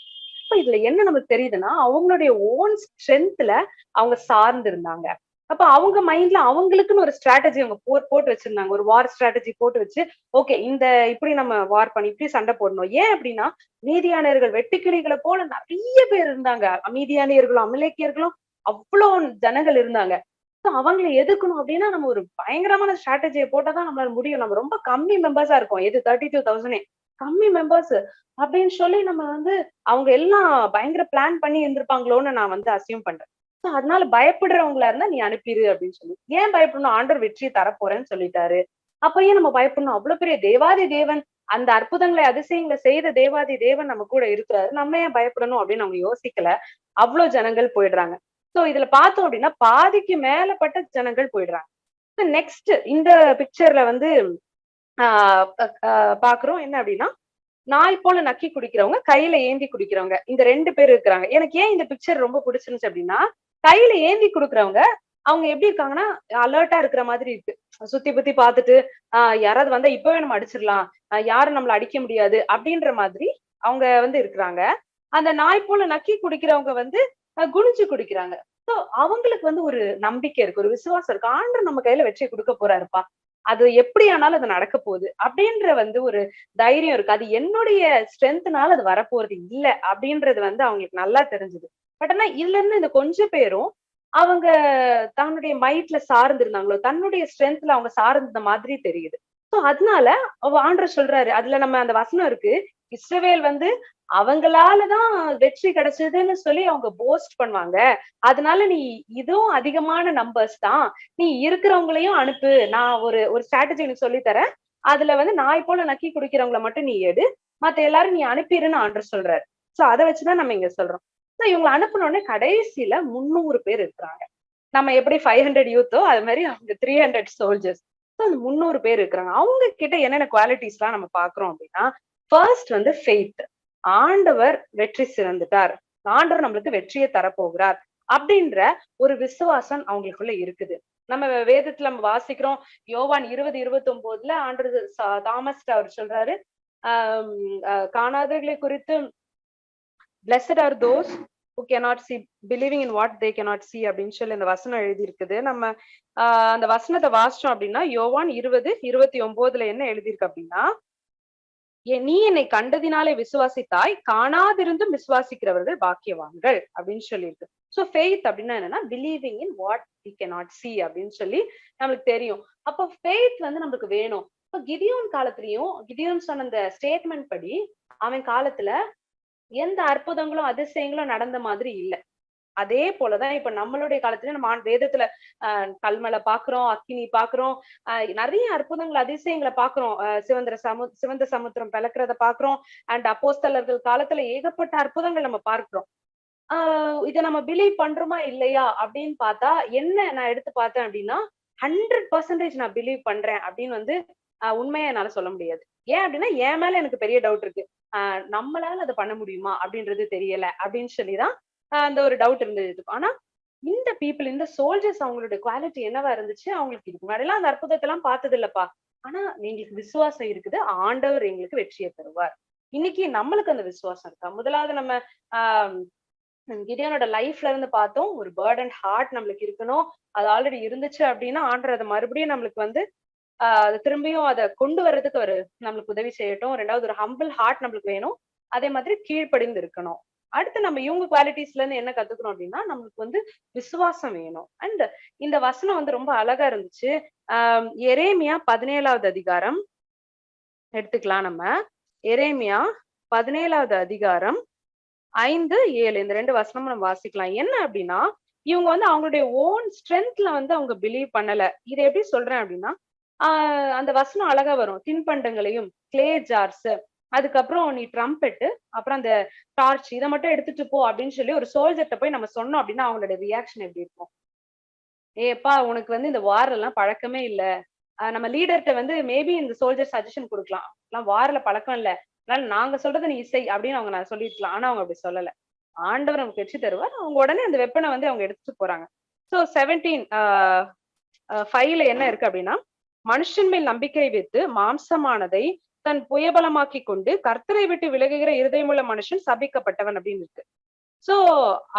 இப்ப இதுல என்ன நமக்கு தெரியுதுன்னா அவங்களுடைய ஓன் ஸ்ட்ரென்த்ல அவங்க சார்ந்து இருந்தாங்க. அப்ப அவங்க மைண்ட்ல அவங்களுக்குன்னு ஒரு ஸ்ட்ராட்டஜி அவங்க போட்டு வச்சிருந்தாங்க. ஒரு வார் ஸ்ட்ராட்டஜி போட்டு வச்சு, ஓகே இந்த இப்படி நம்ம வார் பண்ணி இப்படி சண்டை போடணும். ஏன் அப்படின்னா, மீதியானியர்கள் வெட்டுக்கிளிகளை போல நெறைய பேர் இருந்தாங்க. மீதியானியர்களும், அமலேக்கியர்களும் அவ்ளோ ஜனங்கள் இருந்தாங்க. சோ அவங்கள எதிர்க்கணும் அப்படின்னா, நம்ம ஒரு பயங்கரமான ஸ்ட்ராட்டஜிய போட்டா தான் நம்மளால முடியும். நம்ம ரொம்ப கம்மி மெம்பர்ஸா இருக்கோம். எது 32,000 கம்மி மெம்பர்ஸ் அப்படின்னு சொல்லி நம்ம வந்து அவங்க எல்லாம் பயங்கர பிளான் பண்ணி இருந்திருப்பாங்களோன்னு நான் வந்து அஸ்யூம் பண்றேன். சோ அதனால பயப்படுறவங்களா இருந்தா நீ அனுப்பிரு அப்படின்னு சொல்லி. ஏன் பயப்படணும்? ஆண்டவர் வெற்றியை தரப்போறேன்னு சொல்லிட்டாரு. அப்ப ஏன் நம்ம பயப்படணும்? அவ்வளவு பெரிய தேவாதி தேவன் அந்த அற்புதங்களை, அதிசயங்களை செய்த தேவாதி தேவன் நம்ம கூட இருக்கிறாரு. நம்ம ஏன் பயப்படணும் அப்படின்னு அவங்க யோசிக்கல. அவ்வளவு ஜனங்கள் போயிடுறாங்க. சோ இதுல பார்த்தோம் அப்படின்னா, பாதிக்கு மேலப்பட்ட ஜனங்கள் போயிடுறாங்க. நெக்ஸ்ட் இந்த பிக்சர்ல வந்து ஆஹ் பாக்குறோம் என்ன அப்படின்னா, நாய் போல நக்கி குடிக்கிறவங்க, கையில ஏந்தி குடிக்கிறவங்க. இந்த 2 பேர் இருக்கிறாங்க. எனக்கு ஏன் இந்த பிக்சர் ரொம்ப பிடிச்சிருந்துச்சு அப்படின்னா, கையில ஏந்தி குடுக்குறவங்க, அவங்க எப்படி இருக்காங்கன்னா, அலர்ட்டா இருக்கிற மாதிரி இருக்கு. சுத்தி புத்தி பார்த்துட்டு, யாராவது வந்தா இப்பவே நம்ம அடிச்சிடலாம். யாரும் நம்மள அடிக்க முடியாது. அப்படின்ற மாதிரி அவங்க வந்து இருக்கிறாங்க. அந்த நாய் போல நக்கி குடிக்கிறவங்க வந்து குனிஞ்சு குடிக்கிறாங்க. சோ அவங்களுக்கு வந்து ஒரு நம்பிக்கை இருக்கு. ஒரு விசுவாசம் இருக்கு. ஆண்டவர் நம்ம கையில வெற்றியை குடுக்க போறாருப்பா. அது எப்படி ஆனாலும் அது நடக்க போகுது. அப்படின்ற வந்து ஒரு தைரியம் இருக்கு. அது என்னுடைய ஸ்ட்ரென்த்னால அது வரப்போறது இல்ல அப்படின்றது வந்து அவங்களுக்கு நல்லா தெரிஞ்சது. பட் ஆனா இதுல இருந்து இந்த கொஞ்சம் பேரும் அவங்க தன்னுடைய மைட்ல சார்ந்து இருந்தாங்களோ, தன்னுடைய ஸ்ட்ரென்த்ல அவங்க சார்ந்த மாதிரி தெரியுது. சோ அதனால ஆண்டவர் சொல்றாரு. அதுல நம்ம அந்த வசனம் இருக்கு. இஸ்ரவேல் வந்து அவங்களாலதான் வெற்றி கிடைச்சதுன்னு சொல்லி அவங்க போஸ்ட் பண்ணுவாங்க. அதனால நீ இதுவும் அதிகமான நம்பர்ஸ் தான். நீ இருக்கிறவங்களையும் அனுப்பு. நான் ஒரு ஒரு ஸ்ட்ராட்டஜி எனக்கு சொல்லி தரேன். அதுல வந்து நாய் போல நக்கி குடிக்கிறவங்கள மட்டும் நீ எடு. மத்த எல்லாரும் நீ அனுப்பிருன்னு ஆண்டவர் சொல்றாரு. சோ அத வச்சுதான் நம்ம இங்க சொல்றோம். சோ இவங்கள அனுப்புன உடனே கடைசியில 300 பேர் இருக்கிறாங்க. நம்ம எப்படி 500 யூத்தோ அது மாதிரி அவங்க 300 சோல்ஜர்ஸ். சோ அந்த 300 பேர் இருக்கிறாங்க. அவங்க கிட்ட என்னென்ன குவாலிட்டிஸ்லாம் நம்ம பாக்குறோம் அப்படின்னா, ஃபர்ஸ்ட் வந்து ஃபெய்த். ஆண்டவர் வெற்றி சிறந்துட்டார். ஆண்டவர் நம்மளுக்கு வெற்றியை தரப்போகிறார். அப்படின்ற ஒரு விசுவாசம் அவங்களுக்குள்ள இருக்குது. நம்ம வேதத்துல நம்ம வாசிக்கிறோம். யோவான் 20:29 ஆண்டவர் தாமஸ் அவர் சொல்றாரு. காணாதவர்களை குறித்து blessed are those who cannot see believing in what they cannot see அப்படின்னு சொல்லி அந்த வசனம் எழுதி இருக்குது. நம்ம அந்த வசனத்தை வாசிச்சோம் அப்படின்னா, யோவான் 20:29 என்ன எழுதியிருக்கு அப்படின்னா, நீ என்னை கண்டதினாலே விசுவாசித்தாய், காணாதிருந்தும் விசுவாசிக்கிறவர்கள் பாக்கியவான்கள் அப்படின்னு சொல்லியிருக்கு. சோ ஃபெய்த் அப்படின்னா என்னன்னா, believing in what we cannot see அப்படின்னு சொல்லி நம்மளுக்கு தெரியும். அப்போ ஃபெய்த் வந்து நம்மளுக்கு வேணும். இப்ப கிதியோன் காலத்திலயும் கிதியோன் சொன்ன அந்த ஸ்டேட்மெண்ட் படி அவன் காலத்துல எந்த அற்புதங்களும் அதிசயங்களும் நடந்த மாதிரி இல்ல. அதே போலதான் இப்ப நம்மளுடைய காலத்துல நம்ம வேதத்துல கல்மலை பாக்குறோம், அக்கினி பாக்குறோம், நிறைய அற்புதங்கள் அதிசயங்களை பாக்குறோம். சிவந்த சமுத்திரம் பிளக்கிறத பாக்குறோம். அண்ட் அப்போஸ்தலர்கள் காலத்துல ஏகப்பட்ட அற்புதங்கள் நம்ம பார்க்கிறோம். இத நம்ம பிலீவ் பண்றோமா இல்லையா அப்படின்னு பார்த்தா, என்ன நான் எடுத்து பார்த்தேன் அப்படின்னா 100% நான் பிலீவ் பண்றேன் அப்படின்னு வந்து உண்மையா என்னால சொல்ல முடியாது. ஏன் அப்படின்னா என் மேல எனக்கு பெரிய டவுட் இருக்கு. நம்மளால அதை பண்ண முடியுமா அப்படின்றது தெரியல அப்படின்னு சொல்லிதான் அந்த ஒரு டவுட் இருந்தது. ஆனா இந்த பீப்புள், இந்த சோல்ஜர்ஸ் அவங்களுடைய குவாலிட்டி என்னவா இருந்துச்சு? அவங்களுக்கு இதுக்கு முன்னாடி எல்லாம் அந்த அற்புதத்தை எல்லாம் பார்த்தது இல்லப்பா. ஆனா எங்களுக்கு விசுவாசம் இருக்குது. ஆண்டவர் எங்களுக்கு வெற்றியை தருவார். இன்னைக்கு நம்மளுக்கு அந்த விசுவாசம் இருக்கா? முதலாவது நம்ம ஆஹ் கிடியோனோட லைஃப்ல இருந்து பார்த்தோம். ஒரு பேர்டன் ஹார்ட் நம்மளுக்கு இருக்கணும். அது ஆல்ரெடி இருந்துச்சு அப்படின்னா ஆண்டவர் அதை மறுபடியும் நம்மளுக்கு வந்து அது திரும்பியும் அதை கொண்டு வர்றதுக்கு ஒரு நம்மளுக்கு உதவி செய்யட்டும். 2வது ஒரு ஹம்பிள் ஹார்ட் நம்மளுக்கு வேணும். அதே மாதிரி கீழ்ப்படிந்து இருக்கணும். அடுத்து நம்ம இவங்க குவாலிட்டிஸ்ல இருந்து என்ன கத்துக்கணும் அப்படின்னா, நம்மளுக்கு வந்து விசுவாசம் வேணும். அண்ட் இந்த வசனம் வந்து ரொம்ப அழகா இருந்துச்சு. எரேமியா 17வது அதிகாரம் எடுத்துக்கலாம் நம்ம. எரேமியா 17வது அதிகாரம் 5, 7 இந்த 2 வசனமும் நம்ம வாசிக்கலாம். என்ன அப்படின்னா, இவங்க வந்து அவங்களுடைய ஓன் ஸ்ட்ரென்த்ல வந்து அவங்க பிலீவ் பண்ணல. இதை எப்படி சொல்றேன் அப்படின்னா, அந்த வசனம் அழகா வரும். தின்பண்டங்களையும் கிளே ஜார்ஸ், அதுக்கப்புறம் நீ ட்ரம்பெட்டு, அப்புறம் அந்த டார்ச் இதை மட்டும் எடுத்துட்டு போ அப்படின்னு சொல்லி ஒரு சோல்ஜர்ட்ட போய் நம்ம சொன்னோம் அப்படின்னா அவங்களோட ரியாக்ஷன் எப்படி இருக்கும்? ஏப்பா உனக்கு வந்து இந்த வார் எல்லாம் பழக்கமே இல்ல. நம்ம லீடர்கிட்ட வந்து மேபி இந்த சோல்ஜர் சஜஷன் கொடுக்கலாம். வார்ல பழக்கம் இல்ல. அதனால நாங்க சொல்றதை நீ இசை அப்படின்னு அவங்க நான் சொல்லிருக்கலாம். ஆனா அவங்க அப்படி சொல்லல. ஆண்டவர் நமக்கு வெற்றி தருவார். அவங்க உடனே அந்த வெப்பனை வந்து அவங்க எடுத்துட்டு போறாங்க. சோ 17:5 என்ன இருக்கு அப்படின்னா, மனுஷன் மேல் நம்பிக்கை வைத்து மாம்சமானதை தன் புயபலமாக்கி கொண்டு கர்த்தரை விட்டு விலகுகிற இருதயமுள்ள மனுஷன் சபிக்கப்பட்டவன் அப்படின்னு இருக்கு. சோ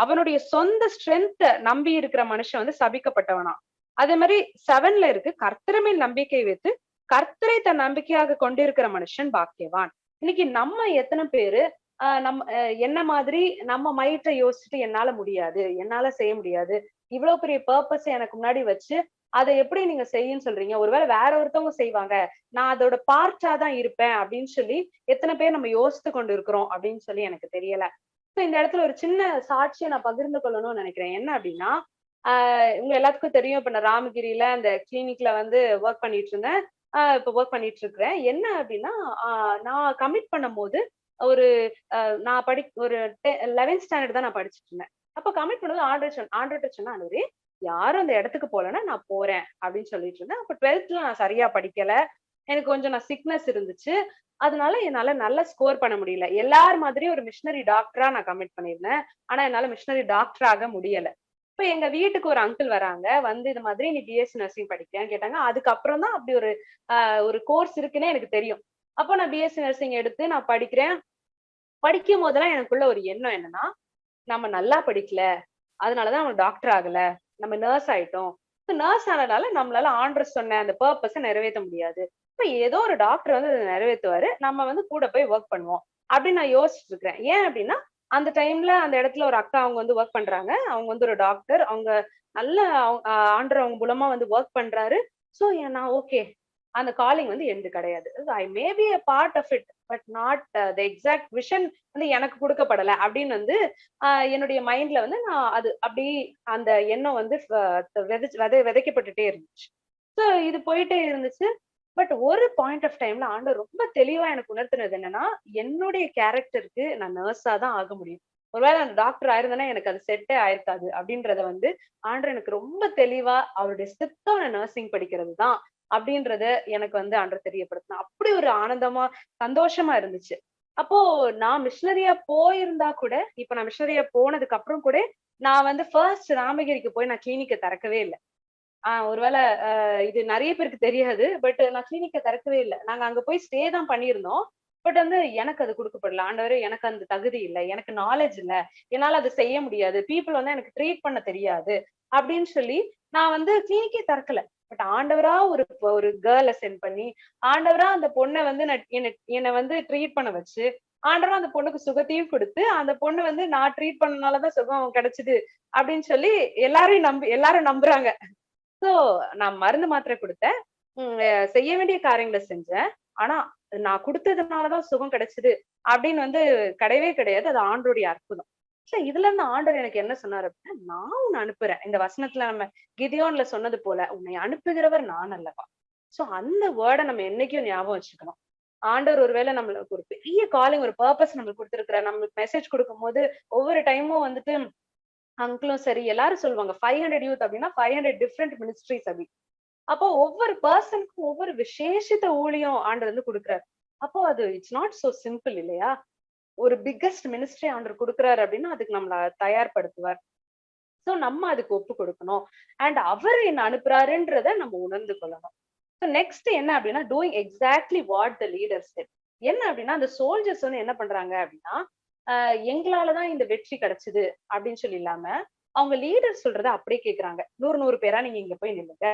அவனுடைய சொந்த ஸ்ட்ரென்த் நம்பி இருக்கிற மனுஷன் வந்து சபிக்கப்பட்டவனா. அதே மாதிரி 7ல இருக்கு, கர்த்தர் மேல் நம்பிக்கை வைத்து கர்த்தரை தன் நம்பிக்கையாக கொண்டிருக்கிற மனுஷன் பாக்கியவான். இன்னைக்கு நம்ம எத்தனை பேரு நம்ம என்ன மாதிரி நம்ம மைட்ட யோசிச்சுட்டு என்னால முடியாது, என்னால செய்ய முடியாது, இவ்வளவு பெரிய பர்பஸ் எனக்கு முன்னாடி வச்சு அதை எப்படி நீங்க செய்யுன்னு சொல்றீங்க, ஒருவேளை வேற ஒருத்தவங்க செய்வாங்க, நான் அதோட பார்ட்டா தான் இருப்பேன் அப்படின்னு சொல்லி எத்தனை பேர் நம்ம யோசித்து கொண்டு இருக்கிறோம் அப்படின்னு சொல்லி எனக்கு தெரியல. இந்த இடத்துல ஒரு சின்ன சாட்சியை நான் பகிர்ந்து கொள்ளணும்னு நினைக்கிறேன். என்ன அப்படின்னா, உங்க எல்லாத்துக்கும் தெரியும், இப்ப நான் ராமகிரியில அந்த கிளினிக்ல வந்து ஒர்க் பண்ணிட்டு இருந்தேன். இப்ப ஒர்க் பண்ணிட்டு இருக்கிறேன். என்ன அப்படின்னா, நான் கமிட் பண்ணும்போது ஒரு நான் ஒரு 11th ஸ்டாண்டர்ட் தான் நான் படிச்சுட்டு இருந்தேன். அப்ப கமிட் பண்ணும்போது ஆண்டவர்ட்ட சொன்னேன், ஆண்டவரே யாரும் அந்த இடத்துக்கு போலன்னா நான் போறேன் அப்படின்னு சொல்லிட்டு இருந்தேன். அப்ப 12th நான் சரியா படிக்கல. எனக்கு கொஞ்சம் சிக்னஸ் இருந்துச்சு. அதனால என்னால நல்லா ஸ்கோர் பண்ண முடியல. எல்லார் மாதிரியும் ஒரு மிஷனரி டாக்டரா நான் கமிட் பண்ணியிருந்தேன். ஆனா என்னால மிஷனரி டாக்டர் ஆக முடியல. இப்ப எங்க வீட்டுக்கு ஒரு அங்கிள் வராங்க. வந்து இது மாதிரி நீ பிஎஸ்சி நர்சிங் படிக்கிறியான்னு கேட்டாங்க. அதுக்கப்புறம் தான் அப்படி ஒரு கோர்ஸ் இருக்குன்னே எனக்கு தெரியும். அப்போ நான் பிஎஸ்சி நர்சிங் எடுத்து நான் படிக்கிறேன். படிக்கும் போதெல்லாம் எனக்குள்ள ஒரு எண்ணம் என்னன்னா, நம்ம நல்லா படிக்கல. அதனாலதான் நம்ம டாக்டர் ஆகல. நம்ம நர்ஸ் ஆயிட்டோம். நர்ஸ் ஆனதால நம்மளால ஆண்டவர் சொன்ன அந்த பர்ப்பஸ நிறைவேத்த முடியாது. இப்ப ஏதோ ஒரு டாக்டர் வந்து அத நிறைவேத்துவாரு. நம்ம வந்து கூட போய் வொர்க் பண்ணுவோம். அப்படின்னு நான் யோசிச்சுட்டு இருக்கிறேன். ஏன் அப்படின்னா, அந்த டைம்ல அந்த இடத்துல ஒரு அக்கா அவங்க வந்து வொர்க் பண்றாங்க. அவங்க வந்து ஒரு டாக்டர். அவங்க நல்ல ஆண்டவர் அவங்க மூலமா வந்து வொர்க் பண்றாரு. சோ நான் ஓகே. அந்த காலிங் வந்து என்து கிடையாது. I may be a part of it. But not the exact vision வந்து எனக்கு குடுக்கப்படல அப்படின்னு வந்து என்னுடைய மைண்ட்ல வந்து நான் அது அப்படி அந்த எண்ணம் வந்து விதைக்கப்பட்டுட்டே இருந்துச்சு. சோ இது போயிட்டே இருந்துச்சு. பட் ஒரு பாயிண்ட் ஆஃப் டைம்ல ஆண்டவர் ரொம்ப தெளிவா எனக்கு உணர்த்தினது என்னன்னா, என்னுடைய கேரக்டருக்கு நான் நர்ஸா தான் ஆக முடியும். ஒருவேளை அந்த டாக்டர் ஆயிருந்தேன்னா எனக்கு அது செட்டே ஆயிருக்காது அப்படின்றத வந்து ஆண்டவர் எனக்கு ரொம்ப தெளிவா அவருடைய சித்தம் நர்சிங் படிக்கிறது தான் அப்படின்றத எனக்கு வந்து ஆண்டவர் தெரியப்படுத்தினா. அப்படி ஒரு ஆனந்தமா, சந்தோஷமா இருந்துச்சு. அப்போ நான் மிஷனரியா போயிருந்தா கூட, இப்ப நான் மிஷனரியா போனதுக்கு அப்புறம் கூட, நான் வந்து ஃபர்ஸ்ட் ராமகிரிக்கு போய் நான் கிளினிக்க திறக்கவே இல்ல. ஒருவேள இது நெறைய பேருக்கு தெரியாது. பட் நான் கிளினிக்க திறக்கவே இல்ல. நாங்க அங்க போய் ஸ்டே தான் பண்ணியிருந்தோம். பட் வந்து எனக்கு அது குடுக்கப்படல. ஆண்டவரே எனக்கு அந்த தகுதி இல்ல. எனக்கு நாலேட்ஜ் இல்ல. என்னால அத செய்ய முடியாது. பீப்பிள் வந்து எனக்கு ட்ரீட் பண்ண தெரியாது. அப்படின்னு சொல்லி நான் வந்து கிளினிக்கே திறக்கல. பட் ஆண்டவரா ஒரு கேர்ள சென்ட் பண்ணி, ஆண்டவரா அந்த பொண்ண வந்து என்ன வந்து ட்ரீட் பண்ண வச்சு, ஆண்டவரா அந்த பொண்ணுக்கு சுகத்தையும் குடுத்து, அந்த பொண்ணு வந்து நான் ட்ரீட் பண்ணனால தான் சுகம் கிடைச்சது அப்படின்னு சொல்லி எல்லாரும் நம்புறாங்க. சோ நான் மருந்து மாத்திரை குடுத்தேன். செய்ய வேண்டிய காரியங்கள செஞ்சேன். ஆனா நான் குடுத்ததுனாலதான் சுகம் கிடைச்சது அப்படின்னு வந்து கிடையவே கிடையாது. அது ஆண்டவருடைய அற்புதம். இதுல இருந்து ஆண்டவர் எனக்கு என்ன சொன்னாரு அப்படின்னா, நான் உன்னை அனுப்புறேன். இந்த வசனத்துல நம்ம கிதியோன்ல சொன்னது போல, உன்னை அனுப்புகிறவர் நான் அல்லவா. சோ அந்த வேர்ட நம்ம என்னைக்கும் ஞாபகம் வச்சுக்கணும். ஆண்டவர் ஒருவேளை நம்மளுக்கு ஒரு பெரிய காலிங், ஒரு பர்ப்பஸ் நம்மளுக்கு குடுத்திருக்கிறார். நம்மளுக்கு மெசேஜ் குடுக்கும்போது ஒவ்வொரு டைமும் வந்துட்டு அங்கிளும் சரி எல்லாரும் சொல்லுவாங்க 500 யூத் அப்படின்னா 500 டிஃப்ரெண்ட் மினிஸ்ட்ரிஸ் அப்படி. அப்போ ஒவ்வொரு பர்சனுக்கும் ஒவ்வொரு விசேஷித்த ஊழியம் ஆண்டவர் வந்து குடுக்குறாரு. அப்போ அது இட்ஸ் நாட் சோ சிம்பிள் இல்லையா? ஒரு பிக்கஸ்ட் மினிஸ்ட்ரி ஆண்டவர் குடுக்குறாரு அப்படின்னா அதுக்கு நம்மள தயார்படுத்துவார். சோ நம்ம அதுக்கு ஒப்பு கொடுக்கணும். அண்ட் அவரு என்ன அனுப்புறாருன்றத நம்ம உணர்ந்து கொள்ளணும். சோ நெக்ஸ்ட் என்ன அப்படின்னா, doing exactly what the leader set. என்ன அப்படின்னா, அந்த சோல்ஜர்ஸ் வந்து என்ன பண்றாங்க அப்படின்னா, எங்களாலதான் இந்த வெற்றி கிடைச்சது அப்படின்னு சொல்லி இல்லாம, அவங்க லீடர் சொல்றத அப்படியே கேக்குறாங்க. 100 பேரா நீங்க இங்க போய் நில்லுங்க.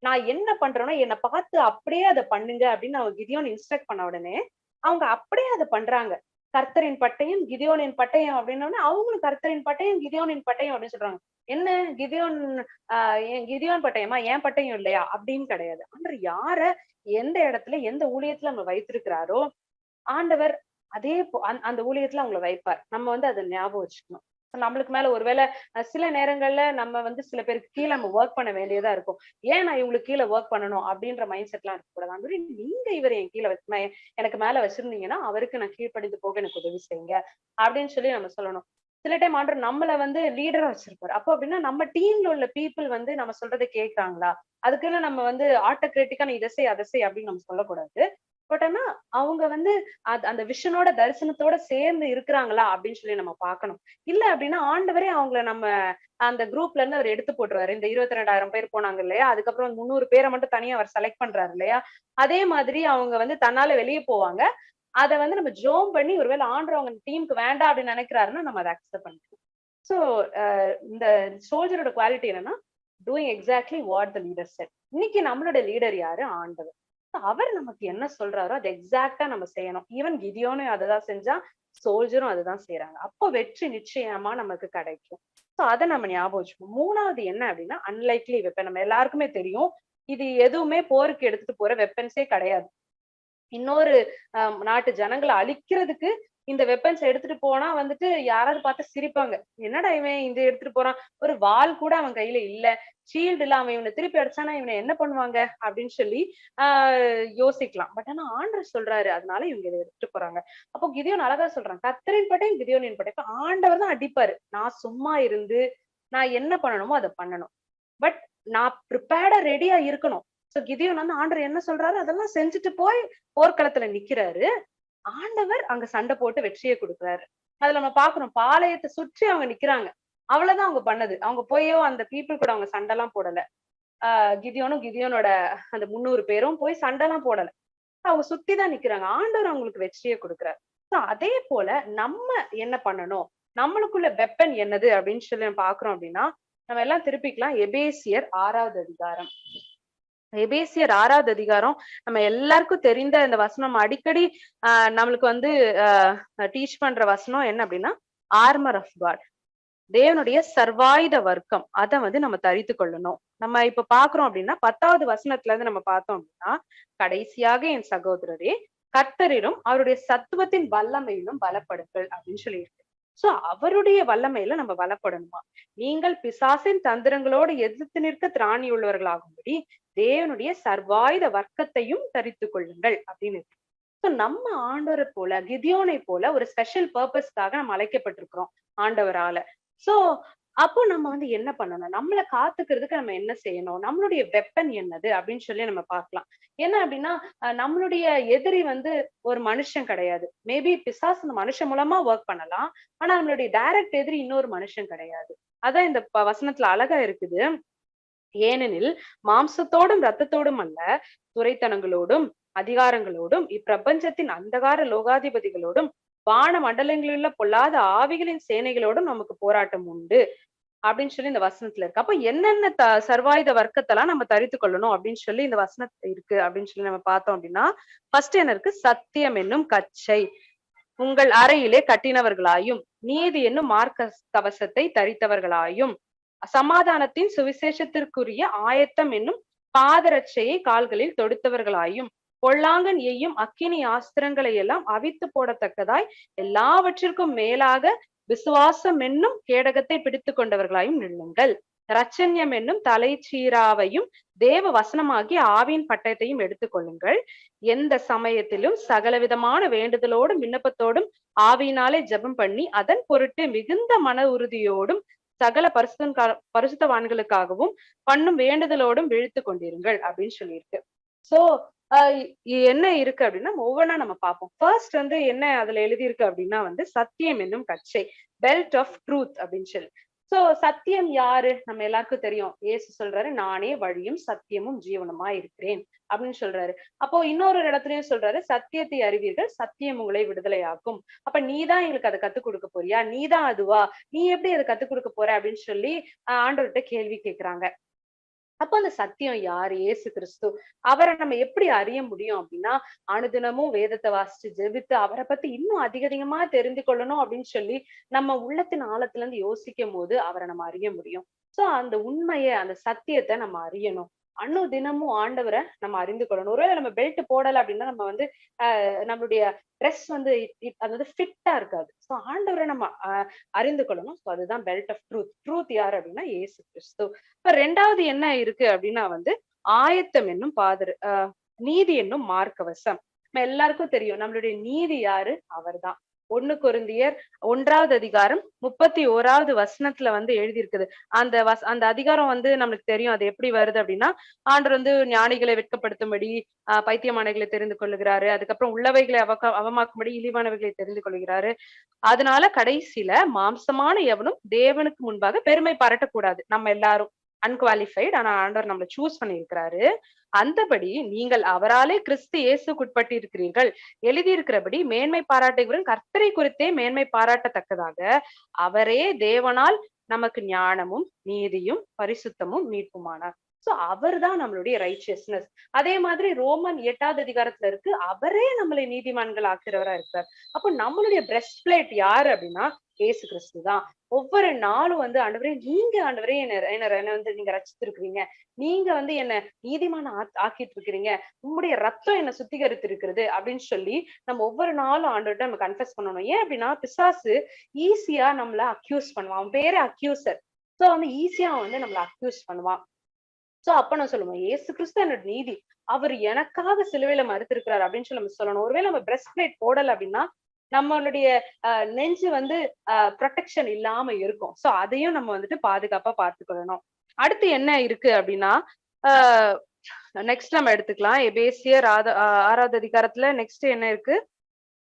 நான் என்ன பண்றேனோ என்ன பார்த்து அப்படியே அத பண்ணுங்க அப்படின்னு அவங்க கிதியோன் இன்ஸ்ட்ரக்ட் பண்ண உடனே, அவங்க அப்படியே அத பண்றாங்க. கர்த்தரின் பட்டயம், கிதியோனின் பட்டயம் அப்படின்னோடனே, அவங்களும் கர்த்தரின் பட்டயம், கிதியோனின் பட்டயம் அப்படின்னு சொல்றாங்க. என்ன கிதியோன் கிதியோன் பட்டயமா? என் பட்டயம் இல்லையா? அப்படின்னு கிடையாது. ஆண்டவர் யார எந்த இடத்துல, எந்த ஊழியத்துல நம்ம வைத்திருக்கிறாரோ, ஆண்டவர் அதே அந்த ஊழியத்துல அவங்கள வைப்பார். நம்ம வந்து அத ஞாபகம் வச்சுக்கணும். நம்மளுக்கு மேல ஒருவேளை சில நேரங்கள்ல நம்ம வந்து சில பேருக்கு கீழ நம்ம வொர்க் பண்ண வேண்டியதா இருக்கும். ஏன் நான் இவங்களுக்கு கீழ வொர்க் பண்ணணும் அப்படின்ற மைண்ட் செட்லாம் இருக்கக்கூடாது. ஆண்டவரே நீங்க இவர என் கீழ எனக்கு மேல வச்சிருந்தீங்கன்னா, அவருக்கு நான் கீழ்ப்படிந்து போக எனக்கு உதவி செய்யுங்க. அப்படின்னு சொல்லி நம்ம சொல்லணும். சில டைம் ஆண்டவர் நம்மள வந்து லீடரா வச்சிருப்பாரு. அப்போ அப்படின்னா நம்ம டீம்ல உள்ள பீப்பிள் வந்து நம்ம சொல்றத கேட்கறாங்களா? அதுக்குன்னு நம்ம வந்து ஆட்டோகிராட்டிக்கா நீ இத செய், அத செய் அப்படின்னு நம்ம சொல்லக்கூடாது. பட் ஆனா அவங்க வந்து அந்த விஷனோட தரிசனத்தோட சேர்ந்து இருக்கிறாங்களா அப்படின்னு சொல்லி நம்ம பார்க்கணும். இல்ல அப்படின்னா ஆண்டவரே அவங்கள நம்ம அந்த குரூப்ல இருந்து அவர் எடுத்து போட்டுருவாரு. இந்த 22,000 பேர் போனாங்க இல்லையா? அதுக்கப்புறம் 300 பேர மட்டும் தனியா அவர் செலக்ட் பண்றாரு இல்லையா? அதே மாதிரி அவங்க வந்து தன்னால வெளிய போவாங்க. அத வந்து நம்ம ஜோம் பண்ணி ஒருவேளை ஆண்டவர் அவங்க டீமுக்கு வேண்டாம் அப்படின்னு நினைக்கிறாருன்னா நம்ம அத அக்செப்ட் பண்ணிக்கணும். சோ இந்த சோல்ஜரோட குவாலிட்டி என்னன்னா doing exactly what the leader set. இன்னைக்கு நம்மளோட லீடர் யாரு? ஆண்டவர். அவர் நமக்கு என்ன சொல்றாரோ அதை எக்ஸாக்டா நம்ம செய்யணும். ஈவன் கிதியோனும் அததான் செஞ்சா, சோல்ஜரும் அதுதான் செய்யறாங்க. அப்போ வெற்றி நிச்சயமா நமக்கு கிடைக்கும். சோ அதை நம்ம ஞாபகம் வச்சுக்கணும். மூணாவது என்ன அப்படின்னா அன்லைக்லி வெப்பன். நம்ம எல்லாருக்குமே தெரியும், இது எதுவுமே போருக்கு எடுத்துட்டு போற வெப்பன்ஸே கிடையாது. இன்னொரு நாட்டு ஜனங்களை அழிக்கிறதுக்கு இந்த வெப்பன்ஸ் எடுத்துட்டு போனா வந்துட்டு யாராவது பார்த்து சிரிப்பாங்க. என்னடா இவன் இந்த எடுத்துட்டு போறான், ஒரு வாள் கூட அவன் கையில இல்ல, ஷீல்டு இல்ல, அவன் இவனை திருப்பி அடிச்சானா இவனை என்ன பண்ணுவாங்க அப்படின்னு சொல்லி யோசிக்கலாம். பட் ஆனா ஆண்டவர் சொல்றாரு, அதனால இவங்க இதை எடுத்துட்டு போறாங்க. அப்போ கிதியோன் அழகா சொல்றான், கர்த்தரின் படையும் கிதியோனின் படையும் ஆண்டவர் தான் அடிப்பாரு. நான் சும்மா இருந்து நான் என்ன பண்ணணுமோ அதை பண்ணணும். பட் நான் ப்ரிப்பேர்டா ரெடியா இருக்கணும். சோ கிதியோன் வந்து ஆண்டவர் என்ன சொல்றாரு அதெல்லாம் செஞ்சுட்டு போய் போர்க்களத்துல நிக்கிறாரு. ஆண்டவர் அங்க சண்டை போட்டு வெற்றியை கொடுக்குறாரு. அதுல நம்ம பாக்குறோம், பாளையத்தை சுற்றி அவங்க நிக்கிறாங்க. அவ்வளவுதான் அவங்க பண்ணது. அவங்க போயோ அந்த பீப்புள் கூட அவங்க சண்டை எல்லாம் போடல. கிதியோனும் கிதியோனோட அந்த 300 பேரும் போய் சண்டை எல்லாம் போடல. அவங்க சுத்திதான் நிக்கிறாங்க. ஆண்டவர் அவங்களுக்கு வெற்றியை கொடுக்குறாரு. சோ அதே போல நம்ம என்ன பண்ணணும், நம்மளுக்குள்ள வெப்பன் என்னது அப்படின்னு சொல்லி நம்ம பாக்குறோம் அப்படின்னா, நம்ம எல்லாம் திருப்பிக்கலாம். எபேசியர் 6வது அதிகாரம். எபேசியர் 6வது அதிகாரம் நம்ம எல்லாருக்கும் தெரிந்த இந்த வசனம். அடிக்கடி நம்மளுக்கு வந்து டீச் பண்ற வசனம் என்ன அப்படின்னா, ஆர்மர் ஆஃப் காட், தேவனுடைய சர்வாயுத வர்க்கம். அதை வந்து நம்ம தரித்து கொள்ளணும். நம்ம இப்ப பாக்குறோம் அப்படின்னா 10வது வசனத்துல இருந்து நம்ம பார்த்தோம் அப்படின்னா, கடைசியாக என் சகோதரரே கர்த்தரிலும் அவருடைய சத்துவத்தின் வல்லமையிலும் பலப்படுங்கள் அப்படின்னு சொல்லியிருக்கு. சோ அவருடைய வல்லமையில நம்ம பலப்படணுமா? நீங்கள் பிசாசின் தந்திரங்களோடு எதிர்த்து நிற்க திராணி உள்ளவர்களாகும்படி தேவனுடைய சர்வாயுத வர்க்கத்தையும் தரித்து கொள்ளுங்கள் அப்படின்னு இருக்கு. சோ நம்ம ஆண்டவரை போல, கிதியோனை போல ஒரு ஸ்பெஷல் பர்பஸ்க்காக நம்ம அழைக்கப்பட்டிருக்கிறோம் ஆண்டவரால. சோ அப்போ நம்ம வந்து என்ன பண்ணணும், நம்மளை காத்துக்கிறதுக்கு நம்ம என்ன செய்யணும், நம்மளுடைய வெப்பன் என்னது அப்படின்னு சொல்லி நம்ம பார்க்கலாம். என்ன அப்படின்னா நம்மளுடைய எதிரி வந்து ஒரு மனுஷன் கிடையாது. மேபி பிசாசு அந்த மனுஷன் மூலமா ஒர்க் பண்ணலாம். ஆனா நம்மளுடைய டைரக்ட் எதிரி இன்னொரு மனுஷன் கிடையாது. அதான் இந்த வசனத்துல அழகா இருக்குது. ஏனெனில் மாம்சத்தோடும் இரத்தத்தோடும் அல்ல, துரைத்தனங்களோடும் அதிகாரங்களோடும் இப்பிரபஞ்சத்தின் அந்தகார லோகாதிபதிகளோடும் வான மண்டலங்களில் உள்ள பொல்லாத ஆவிகளின் சேனைகளோடும் நமக்கு போராட்டம் உண்டு அப்படின்னு சொல்லி இந்த வசனத்துல இருக்கு. அப்ப என்னென்ன சர்வாயுத வர்க்கத்தெல்லாம் நம்ம தரித்து கொள்ளணும் அப்படின்னு சொல்லி இந்த வசனத்துல இருக்கு அப்படின்னு சொல்லி நம்ம பார்த்தோம் அப்படின்னா, ஃபர்ஸ்ட் என்ன இருக்கு, சத்தியம் என்னும் கச்சை உங்கள் அறையிலே கட்டினவர்களாயும், நீதி என்னும் மார்க்க கவசத்தை தரித்தவர்களாயும், சமாதானத்தின் சுவிசேஷத்திற்குரிய ஆயத்தம் என்னும் பாதரட்சையை கால்களில் தொடுத்தவர்களாயும், பொல்லாங்கன் எய்யும் அக்கினி ஆஸ்திரங்களை எல்லாம் அவித்து போடத்தக்கதாய் எல்லாவற்றிற்கும் மேலாக விசுவாசம் என்னும் கேடகத்தை பிடித்து கொண்டவர்களாயும் நில்லுங்கள். ரச்சன்யம் என்னும் தலைச்சீராவையும் தேவ வசனமாகிய ஆவியின் பட்டயத்தையும் எடுத்துக்கொள்ளுங்கள். எந்த சமயத்திலும் சகலவிதமான வேண்டுதலோடும் விண்ணப்பத்தோடும் ஆவியினாலே ஜெபம் பண்ணி அதன் பொருட்டு மிகுந்த மன உறுதியோடும் சகல பரிசுத்தவான்களுக்காகவும் பண்ணும் வேண்டுதலோடும் விழித்து கொண்டிருங்கள் அப்படின்னு சொல்லியிருக்கு. சோ என்ன இருக்கு அப்படின்னா ஒவ்வொன்னா நம்ம பார்ப்போம். ஃபர்ஸ்ட் வந்து என்ன அதுல எழுதியிருக்கு அப்படின்னா வந்து சத்தியம் என்னும் கச்சை, பெல்ட் ஆஃப் ட்ரூத் அப்படின்னு சொல்லி. சோ சத்தியம் யாரு? நம்ம எல்லாருக்கும் தெரியும். இயேசு சொல்றாரு, நானே வழியும் சத்தியமும் ஜீவனுமா இருக்கிறேன் அப்படின்னு சொல்றாரு. அப்போ இன்னொரு இடத்துலயும் சொல்றாரு, சத்தியத்தை அறிவீர்கள், சத்தியம் உங்களை விடுதலையாக்கும். அப்ப நீதான் எங்களுக்கு அதை கத்துக் கொடுக்க போறியா? நீதான் அதுவா? நீ எப்படி அதை கத்துக் கொடுக்க போற அப்படின்னு சொல்லி ஆண்டவர்கிட்ட கேள்வி கேட்கிறாங்க. அப்ப அந்த சத்தியம் யாரு? இயேசு கிறிஸ்து. அவரை நம்ம எப்படி அறிய முடியும் அப்படின்னா, அனுதினமும் வேதத்தை வாசிச்சு ஜெபித்து அவரை பத்தி இன்னும் அதிகமா தெரிந்து கொள்ளணும் அப்படின்னு சொல்லி நம்ம உள்ளத்தின் ஆழத்துல இருந்து யோசிக்கும் போது அவரை நம்ம அறிய முடியும். சோ அந்த உண்மையை, அந்த சத்தியத்தை நம்ம அறியணும். தினமும் ஆண்டவரை நம்ம அறிந்து கொள்ளணும். ஒருவேளை நம்ம பெல்ட் போடல அப்படின்னா நம்ம வந்து நம்மளுடைய ட்ரெஸ் வந்து அது வந்து ஃபிட்டா இருக்காது. சோ ஆண்டவரை நம்ம அறிந்து கொள்ளணும். சோ அதுதான் பெல்ட் ஆஃப் ட்ரூத். ட்ரூத் யார் அப்படின்னா இயேசு கிறிஸ்து. இப்ப ரெண்டாவது என்ன இருக்கு அப்படின்னா வந்து ஆயத்தம் என்னும் நீதி என்னும் மார்க்கவசம். நம்ம எல்லாருக்கும் தெரியும் நம்மளுடைய நீதி யாரு? அவர்தான். 1 கொரிந்தியர் 1வது அதிகாரம் 31வது வசனத்துல வந்து எழுதி இருக்குது. அந்த அதிகாரம் வந்து நமக்கு தெரியும் அது எப்படி வருது அப்படின்னா, ஆண்டவர் வந்து ஞானிகளை வெட்கப்படுத்தும்படி பைத்தியமானவைகளை தெரிந்து கொள்ளுகிறாரு. அதுக்கப்புறம் உள்ளவைகளை அவமாக்கும்படி இழிவானவைகளை தெரிந்து கொள்கிறாரு. அதனால கடைசியில மாம்சமான எவனும் தேவனுக்கு முன்பாக பெருமை பாராட்டக்கூடாது. நம்ம எல்லாரும் அன்குவாலிஃபைட். ஆனா ஆண்டவர் நம்மள சூஸ் பண்ணியிருக்கிறாரு. அந்தபடி நீங்கள் அவராலே கிறிஸ்து இயேசுக்குட்பட்டு இருக்கிறீர்கள். எழுதியிருக்கிறபடி மேன்மை பாராட்டுகிறவர்கள் கர்த்தரை குறித்தே மேன்மை பாராட்டத்தக்கதாக அவரே தேவனால் நமக்கு ஞானமும் நீதியும் பரிசுத்தமும் மீட்புமானார். சோ அவர்தான் நம்மளுடைய ரைச்சியஸ்னஸ். அதே மாதிரி ரோமன் 8வது அதிகாரத்துல இருக்கு, அவரே நம்மளை நீதிமான்கள் ஆக்குறவரா இருக்கிறார். அப்போ நம்மளுடைய பிரஸ்ட் பிளேட் யாரு அப்படின்னா இயேசு கிறிஸ்து தான். ஒவ்வொரு நாளும் வந்து ஆண்டவரே நீங்க ஆண்டவரே என்ன வந்து நீங்க ரட்சித்திருக்கிறீங்க, நீங்க வந்து என்ன நீதிமான ஆக்கிட்டு இருக்கிறீங்க, உங்களுடைய ரத்தம் என்ன சுத்திகரித்து இருக்கிறது அப்படின்னு சொல்லி நம்ம ஒவ்வொரு நாளும் ஆண்டவர்கிட்ட நம்ம கன்ஃபஸ் பண்ணணும். ஏன் அப்படின்னா பிசாசு ஈஸியா நம்மள அக்யூஸ் பண்ணுவான். அவன் பேரு அக்யூசர். சோ வந்து ஈஸியா வந்து நம்மள அக்யூஸ் பண்ணுவான். சோ அப்ப நான் சொல்லுவேன் இயேசு கிறிஸ்து என்னோட நீதி, அவர் எனக்காக சிலுவையில மறுத்திருக்கிறார் அப்படின்னு சொல்லி நம்ம சொல்லணும். ஒருவேளை நம்ம பிரஸ்ட் பிளேட் போடல அப்படின்னா நம்மளுடைய நெஞ்சு வந்து ப்ரொடெக்ஷன் இல்லாம இருக்கும். சோ அதையும் நம்ம வந்துட்டு பாதுகாப்பா பார்த்துக்கொள்ளணும். அடுத்து என்ன இருக்கு அப்படின்னா ஆஹ் நெக்ஸ்ட் நம்ம எடுத்துக்கலாம். எபேசியர் 6வது அதிகாரத்துல நெக்ஸ்ட் என்ன இருக்கு?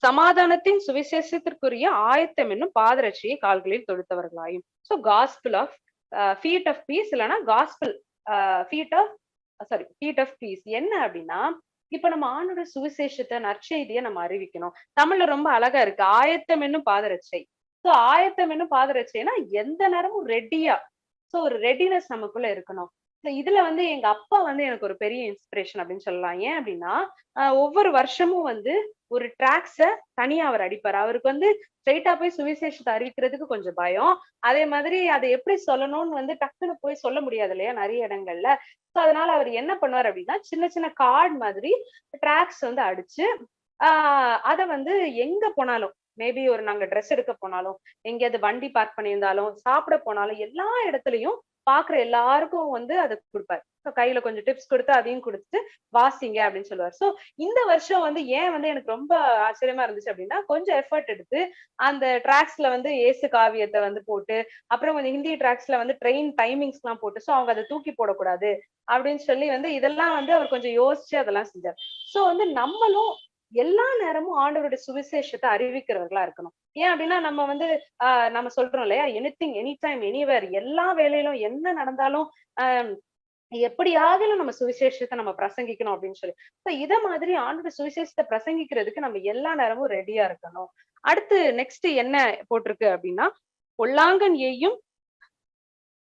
சமாதானத்தின் சுவிசேஷத்திற்குரிய ஆயத்தம் என்னும் பாதரட்சியை கால்களில் தொடுத்தவர்களாயும். So gospel of feet of peace, இல்லைன்னா gospel feet of feet of peace என்ன அப்படின்னா, இப்ப நம்ம ஆண்டோட சுவிசேஷத்தை நற்செய்தியை நம்ம அறிவிக்கணும். தமிழ்ல ரொம்ப அழகா இருக்கு, ஆயத்தம் என்னும் பாதரட்சை. சோ ஆயத்தம் என்னும் பாதரட்சைனா எந்த நேரமும் ரெடியா. சோ ஒரு ரெடினஸ் நமக்குள்ள இருக்கணும். இதுல வந்து எங்க அப்பா வந்து எனக்கு ஒரு பெரிய இன்ஸ்பிரேஷன் அப்படின்னு சொல்லலாம். ஏன் அப்படின்னா ஒவ்வொரு வருஷமும் வந்து ஒரு டிராக்ஸ தனியா அவர் அடிப்பாரு. அவருக்கு வந்து ஸ்ட்ரெயிட்டா போய் சுவிசேஷத்தை அறிவிக்கிறதுக்கு கொஞ்சம் பயம். அதே மாதிரி அதை எப்படி சொல்லணும்னு வந்து டக்குன்னு போய் சொல்ல முடியாது இல்லையா நிறைய இடங்கள்ல. சோ அதனால அவர் என்ன பண்ணுவார் அப்படின்னா சின்ன சின்ன கார்டு மாதிரி டிராக்ஸ் வந்து அடிச்சு அத வந்து எங்க போனாலும், மேபி ஒரு நாங்க ட்ரெஸ் எடுக்க போனாலும், எங்கேயாவது வண்டி பார்க் பண்ணியிருந்தாலும், சாப்பிட போனாலும், எல்லா இடத்துலயும் பாக்குற எல்லாருக்கும் வந்து அதை கொடுப்பாரு. கையில கொஞ்சம் டிப்ஸ் கொடுத்து அதையும் கொடுத்துட்டு வாசிங்க அப்படின்னு சொல்லுவார். சோ இந்த வருஷம் வந்து ஏன் வந்து எனக்கு ரொம்ப ஆச்சரியமா இருந்துச்சு அப்படின்னா கொஞ்சம் எஃபர்ட் எடுத்து அந்த டிராக்ஸ்ல வந்து ஏசு காவியத்தை வந்து போட்டு, அப்புறம் கொஞ்சம் ஹிந்தி டிராக்ஸ்ல வந்து ட்ரெயின் டைமிங்ஸ் எல்லாம் போட்டு, சோ அவங்க அதை தூக்கி போடக்கூடாது அப்படின்னு சொல்லி வந்து இதெல்லாம் வந்து அவர் கொஞ்சம் யோசிச்சு அதெல்லாம் செஞ்சார். சோ வந்து நம்மளும் எல்லா நேரமும் ஆண்டவருடைய சுவிசேஷத்தை அறிவிக்கிறவர்களா இருக்கணும். ஏன் அப்படின்னா நம்ம வந்து நம்ம சொல்றோம் இல்லையா, எனிதிங் எனி டைம் எனிவேர், எல்லா வேலையிலும் என்ன நடந்தாலும் எப்படியாவது நம்ம சுவிசேஷத்தை நம்ம பிரசங்கிக்கணும் அப்படின்னு சொல்லி இத மாதிரி ஆண்டோட சுவிசேஷத்தை பிரசங்கிக்கிறதுக்கு நம்ம எல்லா நேரமும் ரெடியா இருக்கணும். அடுத்து நெக்ஸ்ட் என்ன போட்டிருக்கு அப்படின்னா, பொல்லாங்கன் ஏயும்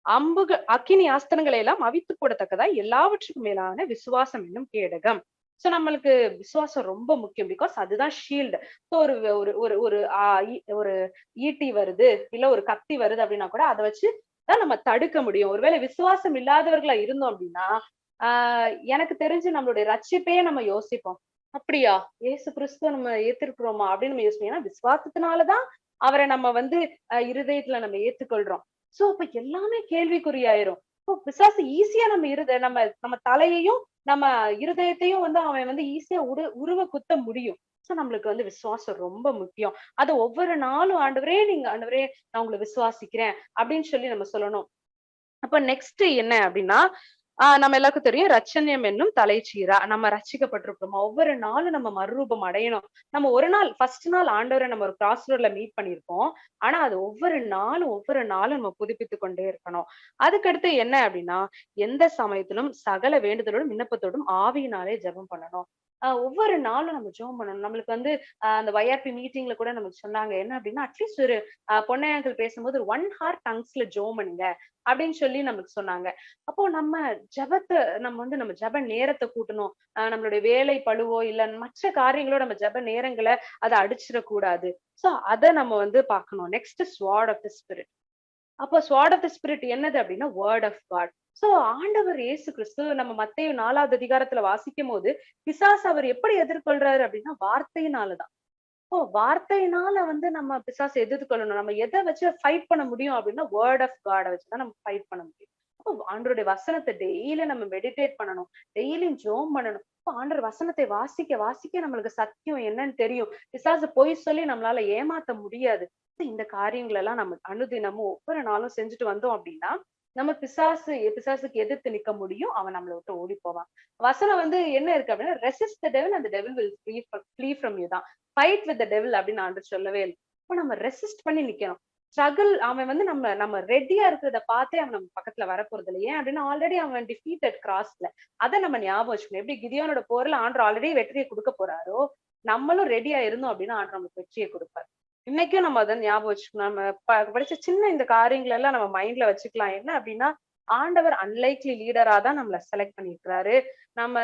அம்புகள் அக்கினி ஆஸ்திரங்களை எல்லாம் அவித்து போடத்தக்கதா எல்லாவற்றுக்கும் மேலான விசுவாசம் என்னும் கேடகம். சோ நம்மளுக்கு விசுவாசம் ரொம்ப முக்கியம். பிகாஸ் அதுதான் ஷீல்டு. சோ ஒரு ஒரு ஒரு ஒரு ஒரு ஈட்டி வருது, இல்ல ஒரு கத்தி வருது அப்படின்னா கூட அதை வச்சு தான் நம்ம தடுக்க முடியும். ஒருவேளை விசுவாசம் இல்லாதவர்களா இருந்தோம் அப்படின்னா எனக்கு தெரிஞ்சு நம்மளுடைய ரட்சிப்பையே நம்ம யோசிப்போம். அப்படியா ஏசு கிறிஸ்துவ நம்ம ஏத்திருக்கிறோமா அப்படின்னு நம்ம யோசிப்போம். ஏன்னா விசுவாசத்தினாலதான் அவரை நம்ம வந்து இருதயத்துல நம்ம ஏத்துக்கொள்றோம். சோ அப்ப எல்லாமே கேள்விக்குறியாயிரும். இப்போ பிசாசு ஈஸியா நம்ம நம்ம தலையையும் நம்ம இருதயத்தையும் வந்து அவன் வந்து ஈஸியா உருவ குத்த முடியும். சோ நம்மளுக்கு வந்து விசுவாசம் ரொம்ப முக்கியம். அது ஒவ்வொரு நாளும் ஆண்டவரே நீங்க ஆண்டவரே நான் உங்களை விசுவாசிக்கிறேன் அப்படின்னு சொல்லி நம்ம சொல்லணும். அப்ப நெக்ஸ்ட் என்ன அப்படின்னா நம்ம எல்லாருக்கும் தெரியும் ரட்சண்யம் என்னும் தலைச்சீரா. நம்ம ரட்சிக்கப்பட்டிருக்கிறோமா, ஒவ்வொரு நாளும் நம்ம மறுரூபம் அடையணும். நம்ம ஒரு நாள் ஃபர்ஸ்ட் நாள் ஆண்டவரை நம்ம ஒரு கிராஸ் ரோட்ல மீட் பண்ணிருப்போம். ஆனா அது ஒவ்வொரு நாளும் நம்ம புதுப்பித்து கொண்டே இருக்கணும். அதுக்கடுத்து என்ன அப்படின்னா எந்த சமயத்திலும் சகல வேண்டுதலோடும் விண்ணப்பத்தோடும் ஆவியினாலே ஜெபம் பண்ணணும். ஒவ்வொரு நாளும் நம்ம ஜெபம் பண்ணணும். நம்மளுக்கு வந்து அந்த YRP மீட்டிங்ல கூட நமக்கு சொன்னாங்க என்ன அப்படின்னா அட்லீஸ்ட் ஒரு பொன்னையாக்கள் பேசும்போது ஒரு 1 hour டங்ஸ்ல ஜெபம் பண்ணுங்க அப்படின்னு சொல்லி நமக்கு சொன்னாங்க. அப்போ நம்ம ஜெபத்தை நம்ம ஜெப நேரத்தை கூட்டணும். நம்மளுடைய வேலை பளுவோ இல்ல மற்ற காரியங்களோ நம்ம ஜெப நேரங்களை அதை அடிச்சிடக்கூடாது. சோ அதை நம்ம வந்து பார்க்கணும். Next sword of the spirit. அப்போ ஸ்வார்ட் ஆஃப் தி ஸ்பிரிட் என்னது அப்படின்னா வேர்ட் ஆஃப் காட். சோ ஆண்டவர் இயேசு கிறிஸ்து நம்ம மத்தேயு 4வது அதிகாரத்துல வாசிக்கும் போது பிசாசு அவர் எப்படி எதிர்கொள்றாரு அப்படின்னா வார்த்தையினாலதான். வார்த்தையினால வந்து நம்ம பிசாசை எதிர்கொள்ளணும். நம்ம எதை வச்சு ஃபைட் பண்ண முடியும் அப்படின்னா வேர்ட் ஆஃப் காட வச்சுதான் நம்ம ஃபைட் பண்ண முடியும். அப்போ ஆண்டவருடைய வசனத்தை டெய்லி நம்ம மெடிடேட் பண்ணணும், டெய்லியும் ஜோம் பண்ணணும். ஆண்டவர் வசனத்தை வாசிக்க வாசிக்க நம்மளுக்கு சத்தியம் என்னன்னு தெரியும். பிசாசு பொய் சொல்லி நம்மளால ஏமாத்த முடியாது. இந்த காரியங்கள் எல்லாம் நம்ம அனுதினமும் ஒவ்வொரு நாளும் செஞ்சுட்டு வந்தோம் அப்படின்னா நம்ம பிசாசுக்கு எதிர்த்து நிக்க முடியும். அவன் நம்மளை விட்டு ஓடி போவான். வசனம் வந்து என்ன இருக்கு அப்படின்னா resist the devil and the devil will flea from you தான். ஃபைட் வித் தி டெவில் அப்படின்னு ஆண்டவர் சொல்லவே இல்லை. இப்போ நம்ம ரெசிஸ்ட் பண்ணி நிக்கணும். ஸ்ட்ரகிள் அவன் வந்து நம்ம நம்ம ரெடியா இருக்கிறத பார்த்தே அவன் நம்ம பக்கத்துல வரப்போறது இல்லை. ஏன் அப்படின்னா ஆல்ரெடி அவன் டிஃபீட்டட் கிராஸ்ல. அத நம்ம ஞாபகம் வச்சுக்கணும். எப்படி கிதியோனோட போர்ல ஆண்டவர் ஆல்ரெடி வெற்றியை கொடுக்க போறாரோ, நம்மளும் ரெடியா இருந்தோம் அப்படின்னா ஆண்டவர் நமக்கு வெற்றியை கொடுப்பார். இன்னைக்கும் நம்ம அதை ஞாபகம் வச்சுக்கணும். நம்ம படிச்ச சின்ன இந்த காரியங்கள் எல்லாம் நம்ம மைண்ட்ல வச்சுக்கலாம். என்ன அப்படின்னா ஆண்டவர் அன்லைக்லி லீடரா தான் நம்மள செலக்ட் பண்ணியிருக்கிறாரு. நம்ம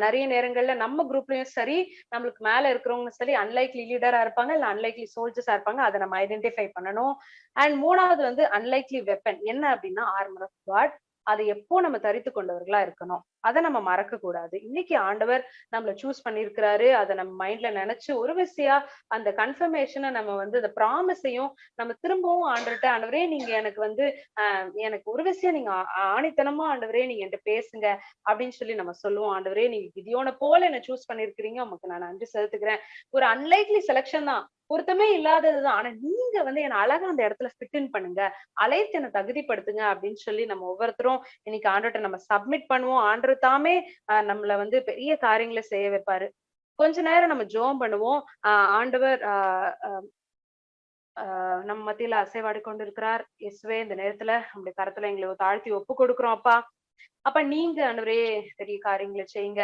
நிறைய நேரங்கள்ல நம்ம குரூப்லயும் சரி, நம்மளுக்கு மேல இருக்கிறவங்களும் சரி அன்லைக்லி லீடரா இருப்பாங்க, இல்ல அன்லைக்லி சோல்ஜர்ஸா இருப்பாங்க. அத நம்ம ஐடென்டிஃபை பண்ணணும். அண்ட் 3வது வந்து அன்லைக்லி வெப்பன். என்ன அப்படின்னா ஆர்மர் ஆஃப் காட். அதை எப்போ நம்ம தரித்து கொண்டவர்களா இருக்கணும். அத நம்ம மறக்க கூடாது. இன்னைக்கு ஆண்டவர் நம்மள சூஸ் பண்ணியிருக்கிறாரு. அத நம்ம மைண்ட்ல நினைச்சு ஒரு விசையா அந்த கன்ஃபர்மேஷனை நம்ம வந்து அந்த ப்ராமிஸையும் நம்ம திரும்பவும் ஆண்டவர்ட்ட, ஆண்டவரே நீங்க எனக்கு வந்து எனக்கு ஒரு விஷயம் நீங்க ஆணித்தனமா ஆண்டவரே நீங்க என்கிட்ட பேசுங்க அப்படின்னு சொல்லி நம்ம சொல்லுவோம். ஆண்டவரே நீங்க கிதியோன போல என்ன சூஸ் பண்ணிருக்கிறீங்க, உமக்கு நான் நன்றி செலுத்துக்கிறேன். ஒரு அன்லைக்லி செலக்ஷன் தான், பொருத்தமே இல்லாததுதான். ஆனா நீங்க வந்து என்ன அழகா அந்த இடத்துல ஃபிட் இன் பண்ணுங்க, அழைத்து என்ன தகுதிப்படுத்துங்க அப்படின்னு சொல்லி நம்ம ஒவ்வொருத்தரும் இன்னைக்கு ஆண்டவர்ட்ட நம்ம சப்மிட் பண்ணுவோம். ஆண்டவர் தாமே நம்மள வந்து பெரிய காரியங்களை செய்ய வைப்பாரு. கொஞ்ச நேரம் நம்ம ஜெபம் பண்ணுவோம். ஆண்டவர் நம்ம மத்தியில அசைவாடி கொண்டிருக்கிறார். இயேசுவே இந்த நேரத்துல நம்முடைய கரத்துல எங்களை தாழ்த்தி ஒப்பு கொடுக்கிறோம் அப்பா. அப்ப நீங்க ஆண்டவரே பெரிய காரியங்களை செய்யுங்க.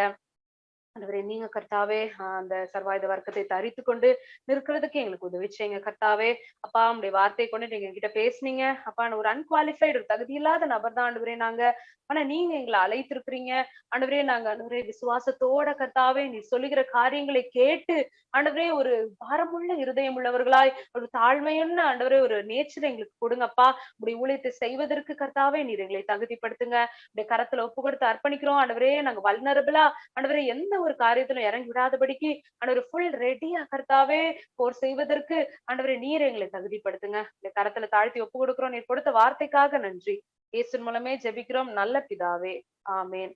ஆண்டவரே நீங்க கர்த்தாவே அந்த சர்வாயுத வர்க்கத்தை தரித்து கொண்டு நிற்கிறதுக்கு எங்களுக்கு உதவி செய்யுங்க கர்த்தாவே. அப்பா உங்களுடைய வார்த்தையை கொண்டு நீங்க என்கிட்ட பேசுனீங்க. அப்பா ஒரு அன்குவாலிஃபைடு ஒரு தகுதி இல்லாத நபர் தான் ஆண்டவரே நாங்க. ஆனா நீங்க எங்களை அழைத்திருக்கிறீங்க. ஆண்டவரே நாங்க ஆண்டவரே விசுவாசத்தோட கர்த்தாவே நீ சொல்லுகிற காரியங்களை கேட்டு ஆண்டவரே ஒரு பாரமுள்ள இருதயம் உள்ளவர்களாய் ஒரு தாழ்மையான ஆண்டவரே ஒரு நேச்சர் எங்களுக்கு கொடுங்கப்பா. உடைய ஊழியத்தை செய்வதற்கு கர்த்தாவே நீர் எங்களை தகுதிப்படுத்துங்க. உடைய கரத்துல ஒப்பு கொடுத்து அர்ப்பணிக்கிறோம் ஆண்டவரே. நாங்க வல்னரபிளா ஆண்டவரே எந்த ஒரு காரியத்திலும் இறங்கி விடாதபடிக்கு ஆண்டவரே ஃபுல் ரெடியா கர்த்தாவே போர் செய்வதற்கு ஆண்டவரே நீர் எங்களை தகுதிப்படுத்துங்க. இந்த கரத்துல தாழ்த்தி ஒப்பு கொடுக்கிறோம். நீர் கொடுத்த வார்த்தைக்காக நன்றி. இயேசு மூலமே ஜெபிக்கிறோம் நல்ல பிதாவே. ஆமேன்.